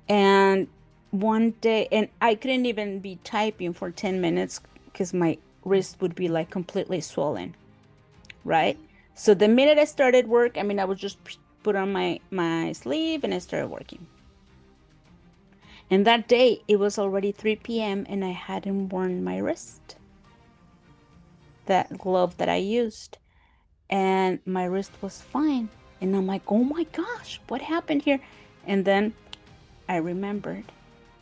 And one day, and I couldn't even be typing for 10 minutes because my wrist would be like completely swollen, right? So the minute I started work, I mean, I would just put on my sleeve and I started working. And that day, it was already 3 p.m. and I hadn't worn my wrist, that glove that I used. And my wrist was fine. And I'm like, oh my gosh, what happened here? And then I remembered.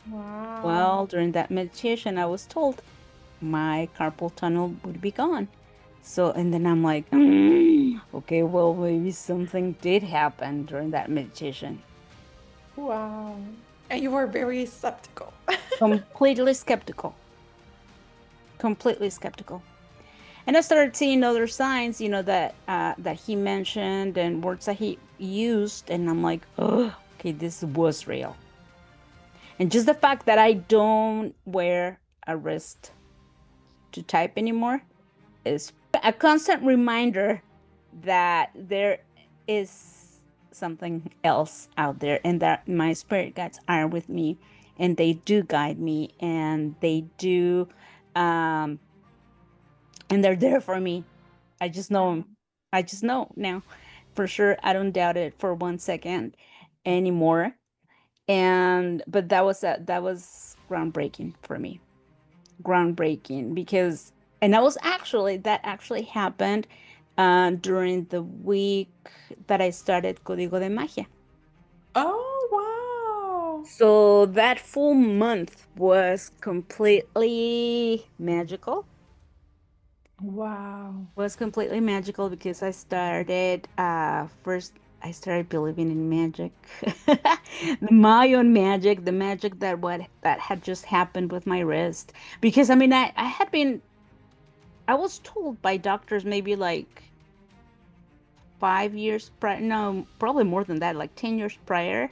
Wow. Well, during that meditation, I was told my carpal tunnel would be gone. So, and then I'm like, okay, well, maybe something did happen during that meditation. Wow. And you were very skeptical. Completely skeptical, completely skeptical. And I started seeing other signs, that he mentioned and words that he used, and I'm like, oh, okay, this was real. And just the fact that I don't wear a wrist to type anymore is a constant reminder that there is something else out there and that my spirit guides are with me and they do guide me and they do um and they're there for me. I just know 'em. I just know now for sure. I don't doubt it for 1 second anymore. And but that was groundbreaking for me. Groundbreaking because and that actually happened during the week that I started Código de Magia. Oh, So that full month was completely magical. wow. Wow. Was completely magical because I started believing in magic. My own magic, the magic that had just happened with my wrist. Because I mean I was told by doctors maybe like 5 years prior, no, probably more than that, like 10 years prior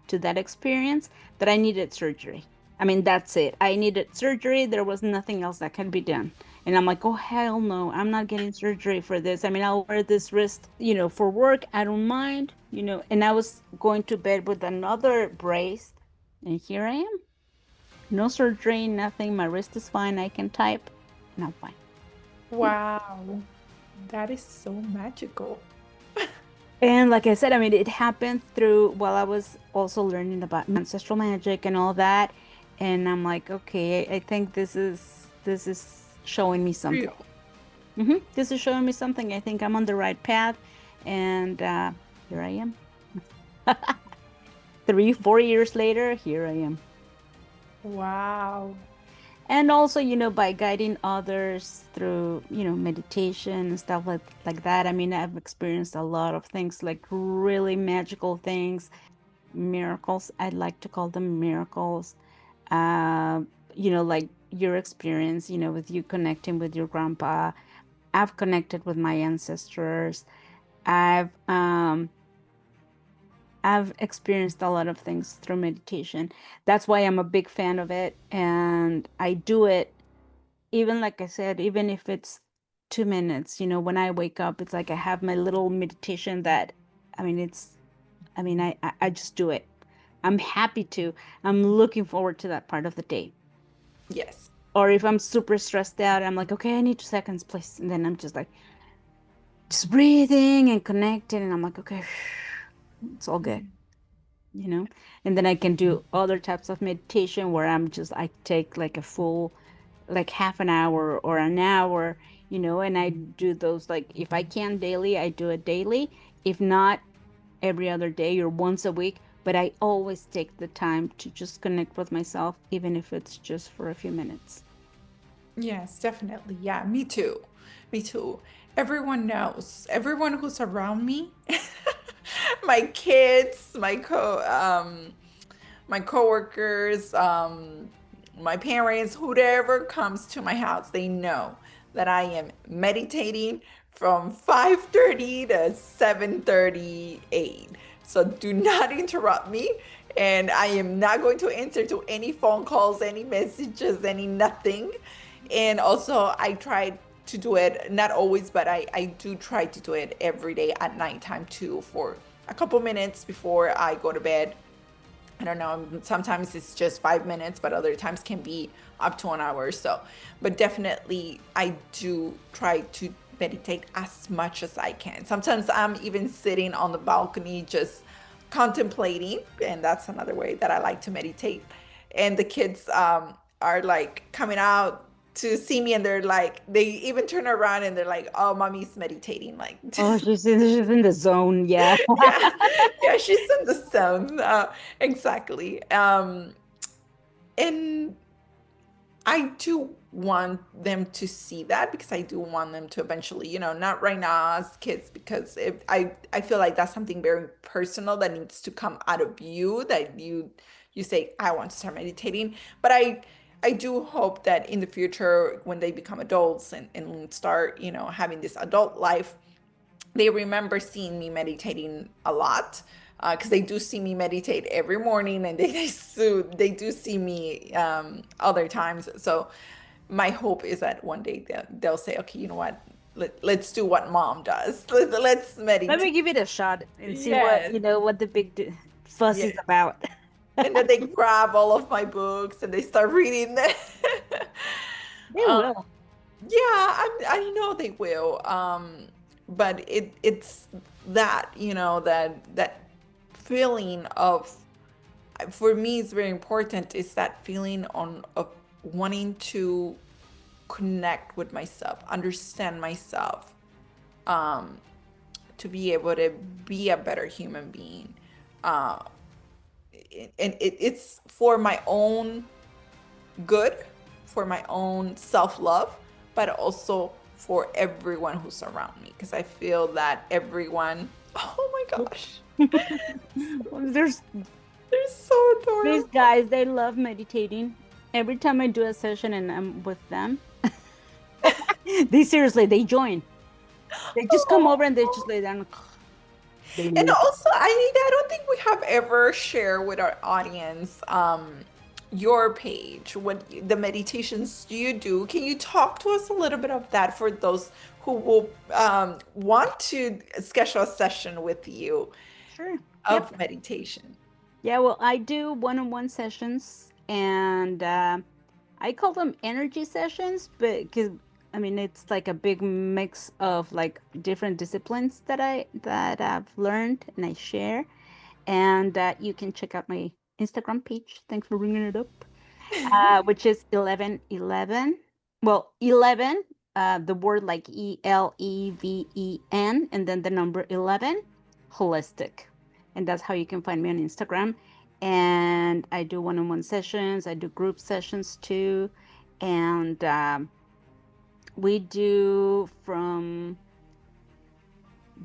to that experience, that I needed surgery. I mean, that's it. I needed surgery. There was nothing else that can be done. And I'm like, oh, hell no, I'm not getting surgery for this. I mean, I'll wear this wrist, for work. I don't mind. And I was going to bed with another brace. And here I am. No surgery, nothing. My wrist is fine. I can type. And I'm fine. Wow. That is so magical. And like I said, I mean, it happened through while I was also learning about ancestral magic and all that. And I'm like, okay, I think this is showing me something. Real. This is showing me something. I think I'm on the right path. And here I am. 3, 4 years later, here I am. Wow. And also, by guiding others through, meditation and stuff like that. I mean, I've experienced a lot of things, like really magical things, miracles. I'd like to call them miracles. Uh, like your experience, with you connecting with your grandpa. I've connected with my ancestors. I've um I've experienced a lot of things through meditation. That's why I'm a big fan of it. And I do it, even like I said, even if it's 2 minutes, when I wake up, it's like I have my little meditation that, I mean, I just do it. I'm happy to. I'm looking forward to that part of the day. Yes. Or if I'm super stressed out, I'm like, okay, I need 2 seconds, please. And then I'm just like, just breathing and connecting. And I'm like, okay, it's all good. you know and then I can do other types of meditation where I take like a full, like half an hour or an hour, and I do those, like if I can daily, I do it daily. If not, every other day or once a week, but I always take the time to just connect with myself, even if it's just for a few minutes. Yes, definitely. Yeah, me too. Me too. Everyone knows. Everyone who's around me, my kids, my coworkers, my parents, whoever comes to my house, they know that I am meditating from 5:30 to 7:38. So do not interrupt me. And I am not going to answer to any phone calls, any messages, any nothing. And also, I try to do it, not always, but I do try to do it every day at nighttime too, for a couple minutes before I go to bed. I don't know, sometimes it's just 5 minutes, but other times can be up to an hour or so. But definitely, I do try to meditate as much as I can. Sometimes I'm even sitting on the balcony just contemplating, and that's another way that I like to meditate. And the kids are like coming out to see me, and they're like, they even turn around and they're like, oh, mommy's meditating. Like, Oh, she's in the zone. Yeah. yeah, yeah, she's in the zone. Exactly. And I do want them to see that because I do want them to eventually, not right now as kids, because I feel like that's something very personal that needs to come out of you, that you say, I want to start meditating. But I do hope that in the future, when they become adults and start, having this adult life, they remember seeing me meditating a lot, because they do see me meditate every morning, and they do see me other times. So my hope is that one day they'll say, okay, you know what? Let's do what mom does. Let's Let me meditate. give it a shot and see what, Yes. what the fuss is Yes. about. And then they grab all of my books and they start reading them. They will. Yeah, I know they will. But it's that, that feeling of, for me, it's very important, is that feeling of wanting to connect with myself, understand myself, um, to be able to be a better human being. Uh, and it's for my own good, for my own self-love, but also for everyone who's around me. Because I feel that everyone, oh my gosh, There's they're so these adorable. guys, they love meditating. Every time I do a session and I'm with them, they join. They just come over and they just Oh. lay down. They And listen. also, I don't think we have ever shared with our audience your page, what the meditations you do. Can you talk to us a little bit of that for those who will want to schedule a session with you Sure. Yep. of meditation? Yeah, well, I do one-on-one sessions and I call them energy sessions, but because I mean it's like a big mix of like different disciplines that I've learned and I share. And you can check out my Instagram page. Thanks for bringing it up. Which is 1111. Well, 11, the word like Eleven, and then the number 11, holistic. And that's how you can find me on Instagram. And I do one on one sessions, I do group sessions too. And we do from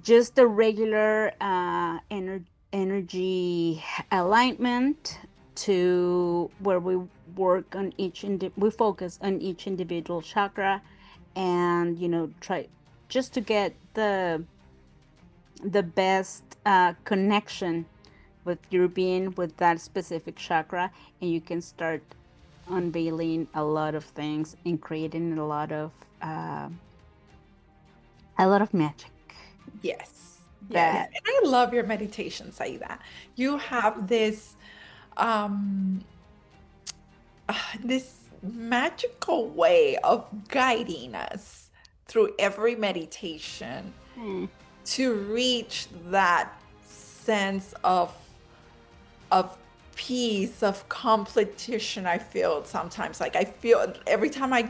just the regular energy alignment to where we work on we focus on each individual chakra and try just to get the best connection with your being with that specific chakra, and you can start unveiling a lot of things and creating uh, a lot of magic Yes, yes. that. And I love your meditations, Aida. You have um this magical way of guiding us through every meditation Hmm. to reach that sense of peace, of completion. I feel sometimes, like, I feel every time I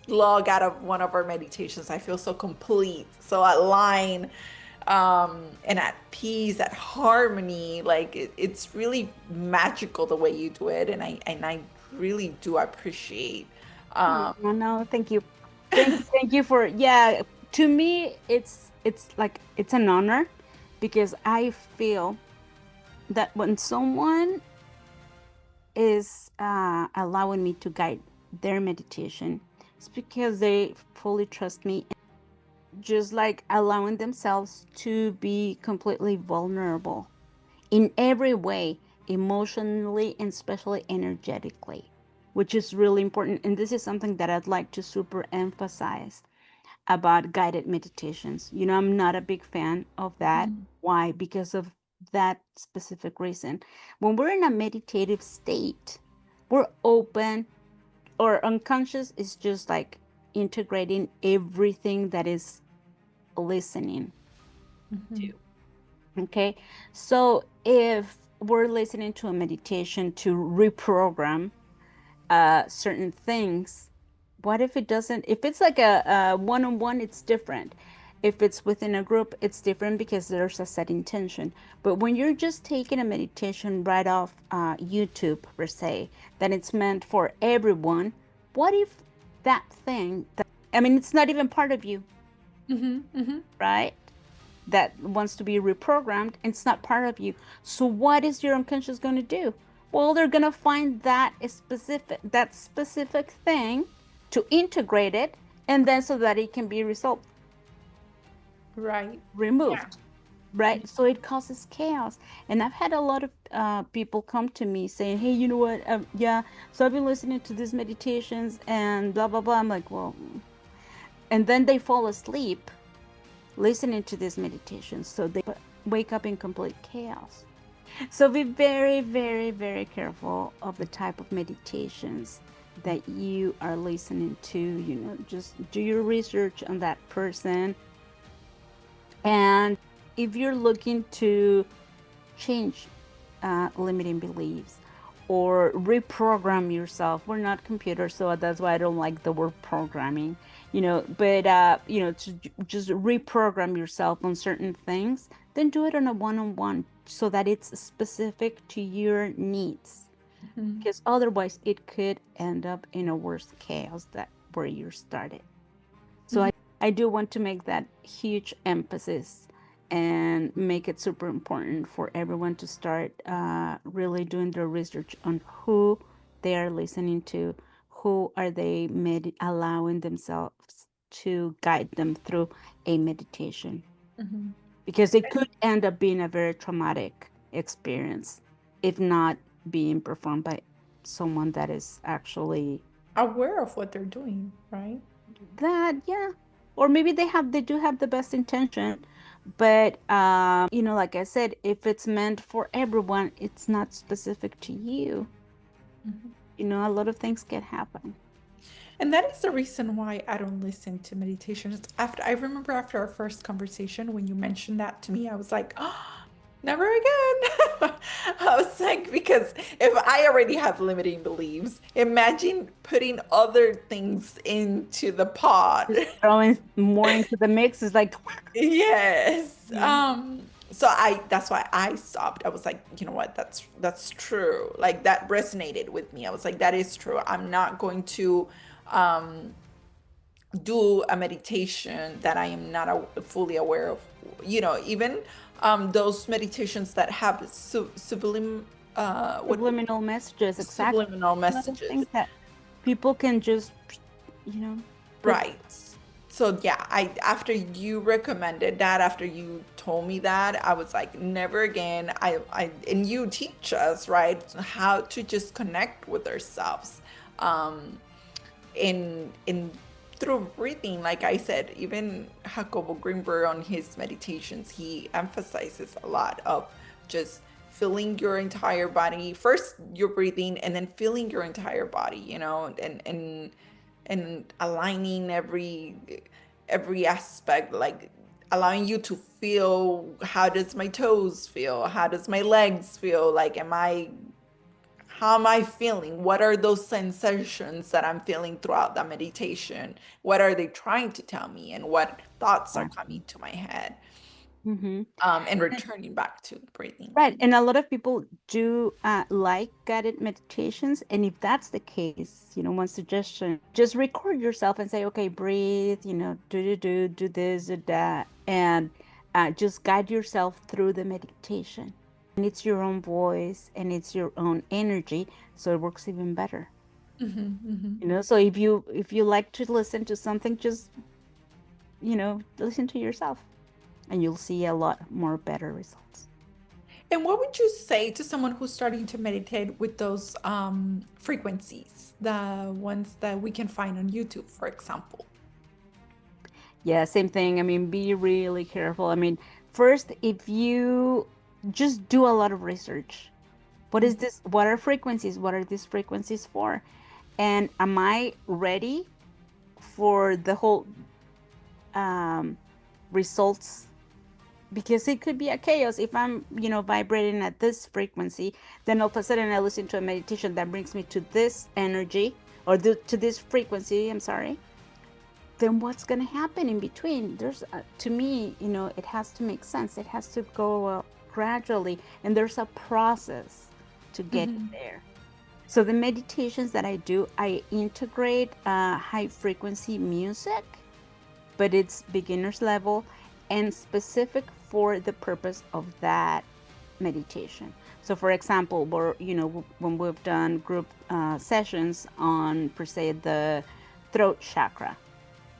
log out of one of our meditations, I feel so complete, so aligned, and at peace, at harmony. Like, it's really magical the way you do it, and I really do appreciate. um No, no, thank you. Thank you for, yeah, to me it's like it's an honor because I feel that when someone is allowing me to guide their meditation, it's because they fully trust me, just like allowing themselves to be completely vulnerable in every way, emotionally and especially energetically, which is really important. And this is something that I'd like to super emphasize about guided meditations. I'm not a big fan of that. Why? Because of that specific reason. When we're in a meditative state, we're open, or unconscious is just like integrating everything that is listening to. Mhm. Okay. So if we're listening to a meditation to reprogram certain things, what if it doesn't? If it's like a one-on-one, it's different. If it's within a group, it's different because there's a set intention. But when you're just taking a meditation right off YouTube, per se, that it's meant for everyone, what if that thing, I mean, it's not even part of you, Mhm, mhm. right? That wants to be reprogrammed, and it's not part of you. So what is your unconscious going to do? Well, they're going to find that specific thing to integrate it, and then so that it can be resolved, Right. Yeah. removed, right? So it causes chaos. And I've had a lot of people come to me saying, hey, you know what? Yeah, so I've been listening to these meditations and blah, blah, blah. I'm like, well, and then they fall asleep listening to these meditations. So they wake up in complete chaos. So be very, very, very careful of the type of meditations that you are listening to. Just do your research on that person. And if you're looking to change limiting beliefs or reprogram yourself, we're not computers, so that's why I don't like the word programming, but to just reprogram yourself on certain things, then do it on a one-on-one so that it's specific to your needs, Mhm, because otherwise it could end up in a worse chaos that where you started. So mhm, I do want to make that huge emphasis and make it super important for everyone to start really doing their research on who they are listening to, who are they allowing themselves to guide them through a meditation, mhm. because it could end up being a very traumatic experience if not being performed by someone that is actually Aware of what they're doing, right? that, yeah. Or maybe they do have the best intention, but like I said, if it's meant for everyone, it's not specific to you. Mhm. A lot of things can happen. And that is the reason why I don't listen to meditations. After I remember after our first conversation when you mentioned that to me, I was like, oh, never again. I was like, because if I already have limiting beliefs, imagine putting other things into the pot. Just throwing more into the mix is like, Yes. yeah, So that's why I stopped. I was like, you know what? That's true. Like that resonated with me. I was like, that is true. I'm not going to um do a meditation that I am not fully aware of. Even those meditations that have what subliminal messages, exactly. subliminal Another messages. thing that people can just, put. Right. So yeah, I after you recommended that, after you told me that, I was like, never again. And you teach us, right, how to just connect with ourselves. In through breathing, like I said, even Jacobo Greenberg on his meditations, he emphasizes a lot of just feeling your entire body. First you're breathing and then feeling your entire body, and aligning every aspect, like allowing you to feel, how does my toes feel, how does my legs feel, like how am I feeling? What are those sensations that I'm feeling throughout the meditation? What are they trying to tell me? And what thoughts are Exactly. coming to my head? Hmm. And returning back to breathing. Right. And a lot of people do like guided meditations. And if that's the case, one suggestion, just record yourself and say, okay, breathe, do this, do that. And just guide yourself through the meditation. And it's your own voice and it's your own energy. So it works even better. Hmm, hmm. So if you like to listen to something, just, listen to yourself and you'll see a lot more better results. And what would you say to someone who's starting to meditate with those frequencies, the ones that we can find on YouTube, for example? Yeah, same thing. I mean, be really careful. I mean, first, if you just do a lot of research, what is this? What are frequencies? What are these frequencies for? And am I ready for the whole um, results? Because it could be a chaos if I'm, vibrating at this frequency, then all of a sudden I listen to a meditation that brings me to this energy or to this frequency. I'm sorry. then what's going to happen in between? To me, it has to make sense. It has to go gradually, and there's a process to get Hmm. there. So the meditations that I do, I integrate high frequency music, but it's beginner's level and specific for the purpose of that meditation. So, for example, when we've done group sessions on, per se, the throat chakra,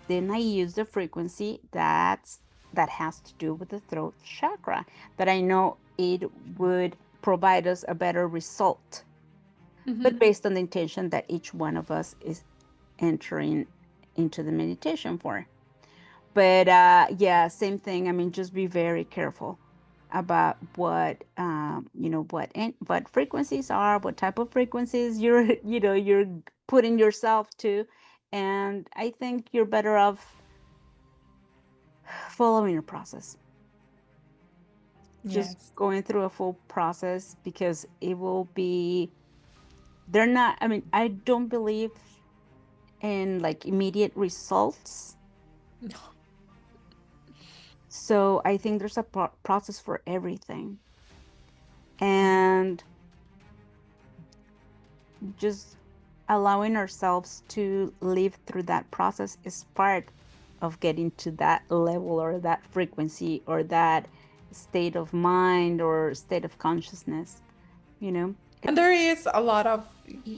then I use the frequency that has to do with the throat chakra, that I know it would provide us a better result, but Hmm. based on the intention that each one of us is entering into the meditation for. But yeah, same thing. I mean, just be very careful about what frequencies are, what type of frequencies you're putting yourself to, and I think you're better off following your process, just Yes. going through a full process, because it will be, they're not, I mean, I don't believe in like immediate results. No. So I think there's a process for everything. Yeah. And just allowing ourselves to live through that process is part of getting to that level or that frequency or that state of mind or state of consciousness, you know? And there is a lot of,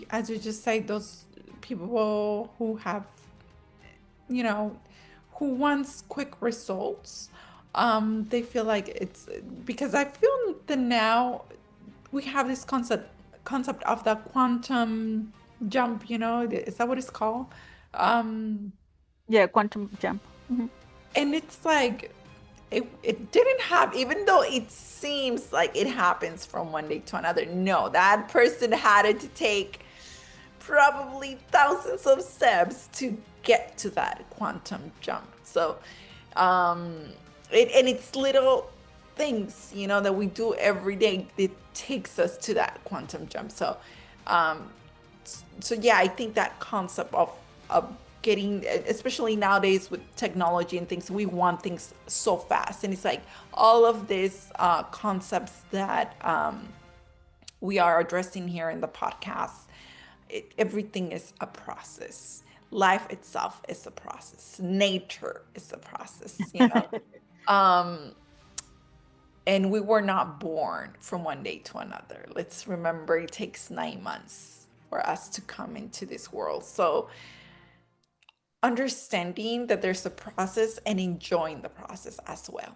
as you just say, those people who have, you know, who wants quick results. They feel like it's because I feel that now we have this concept of the quantum jump, is that what it's called? Um, Yeah, quantum jump. and it's like it didn't happen, even though it seems like it happens from one day to another. No, that person had it to take probably thousands of steps to get to that quantum jump. So, um, and it's little things, that we do every day that takes us to that quantum jump. So, um, so yeah, I think that concept of getting, especially nowadays with technology and things, we want things so fast, and it's like all of these concepts that we are addressing here in the podcast. Everything is a process. Life itself is a process. Nature is a process. Um, and we were not born from one day to another. Let's remember it takes 9 months for us to come into this world. So understanding that there's a process and enjoying the process as well.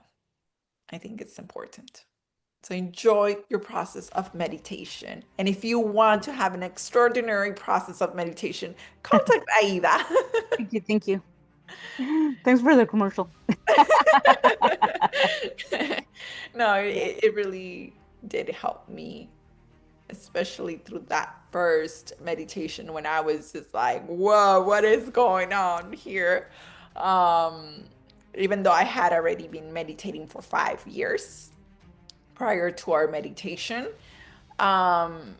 I think it's important. So enjoy your process of meditation. And if you want to have an extraordinary process of meditation, contact Aida. Thank you. Thank you. Thanks for the commercial. No, it really did help me, especially through that first meditation when I was just like, whoa, what is going on here? Um, Even though I had already been meditating for 5 years prior to our meditation. Um,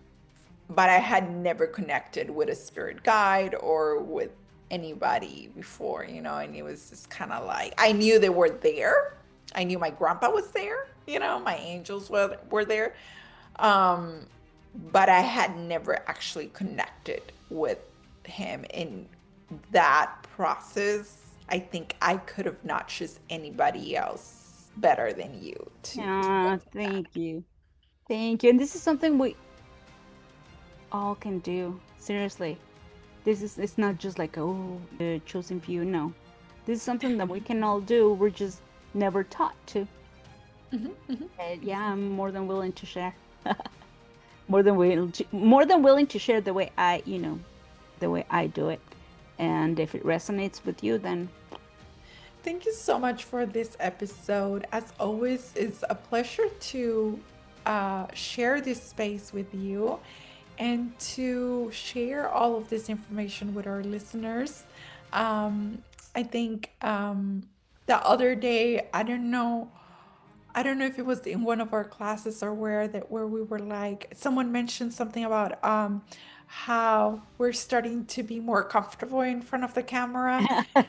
but I had never connected with a spirit guide or with anybody before, and it was just kind of like I knew they were there. I knew my grandpa was there, my angels were there. Um, but I had never actually connected with him in that process. I think I could have not choose anybody else better than you to go Yeah, through that. thank you. Thank you. And this is something we all can do. Seriously. It's not just like, oh, chosen few. No. This is something that we can all do. We're just never taught to. Mhm, mhm. Yeah, I'm more than willing to share. More than willing to share the way I do it. And if it resonates with you, then Thank you so much for this episode. As always, it's a pleasure to share this space with you and to share all of this information with our listeners. I think the other day, I don't know if it was in one of our classes or where we were like someone mentioned something about how we're starting to be more comfortable in front of the camera. Yeah,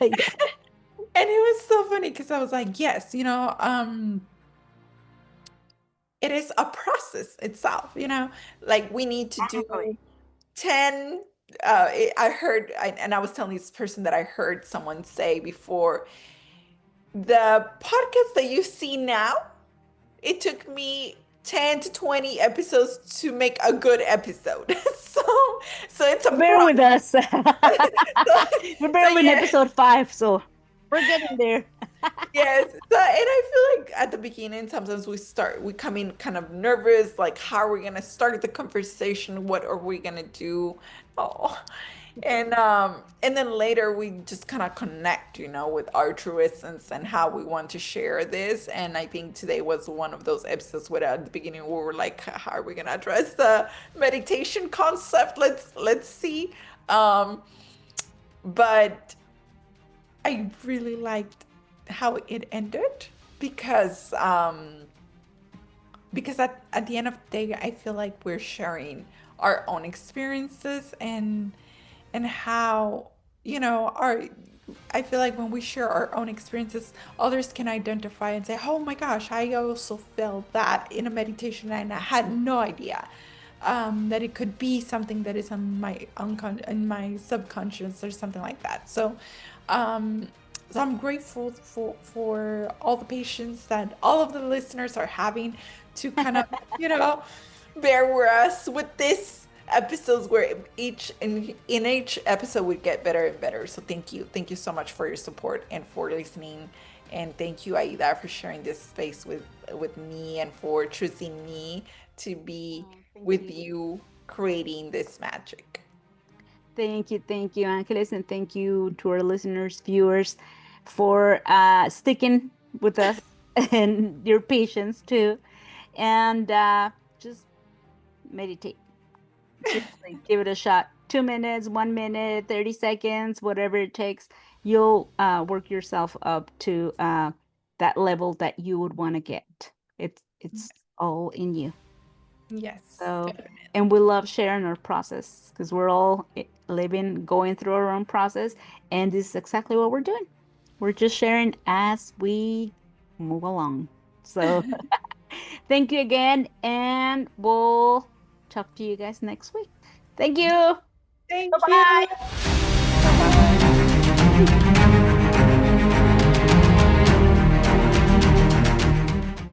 And it was so funny because I was like, yes, it is a process itself, like we need to exactly. do 10. And I was telling this person that I heard someone say before, the podcast that you see now, it took me 10 to 20 episodes to make a good episode. So it's a Bear with process. us. So, We're so barely in yeah. episode 5, so we're getting there. Yes. So, and I feel like at the beginning, sometimes we come in kind of nervous, like how are we gonna start the conversation? What are we gonna do? Oh, and then later we just kind of connect, with our true essence and how we want to share this. And I think today was one of those episodes where at the beginning we were like, how are we gonna address the meditation concept? Let's see. Um, but I really liked how it ended because at the end of the day I feel like we're sharing our own experiences and how our I feel like when we share our own experiences, others can identify and say, "Oh my gosh, I also felt that in a meditation, and I had no idea that it could be something that is on my in my subconscious or something like that." Um, so I'm grateful for all the patience that all of the listeners are having to kind of, you know, bear with us with this episodes where in each episode we get better and better. So thank you so much for your support and for listening, and thank you, Aida, for sharing this space with me and for choosing me to be Oh, thank with you. you creating this magic. Thank you, Angeles, and thank you to our listeners, viewers, for sticking with us and your patience too. And just meditate. Seriously, give it a shot. 2 minutes, 1 minute, 30 seconds, whatever it takes. You'll work yourself up to that level that you would want to get. It's all in you. Yes, So, definitely. and we love sharing our process because we're all living, going through our own process. And this is exactly what we're doing. We're just sharing as we move along. So, thank you again. And we'll talk to you guys next week. Thank you. Bye Thank you. bye. Bye bye.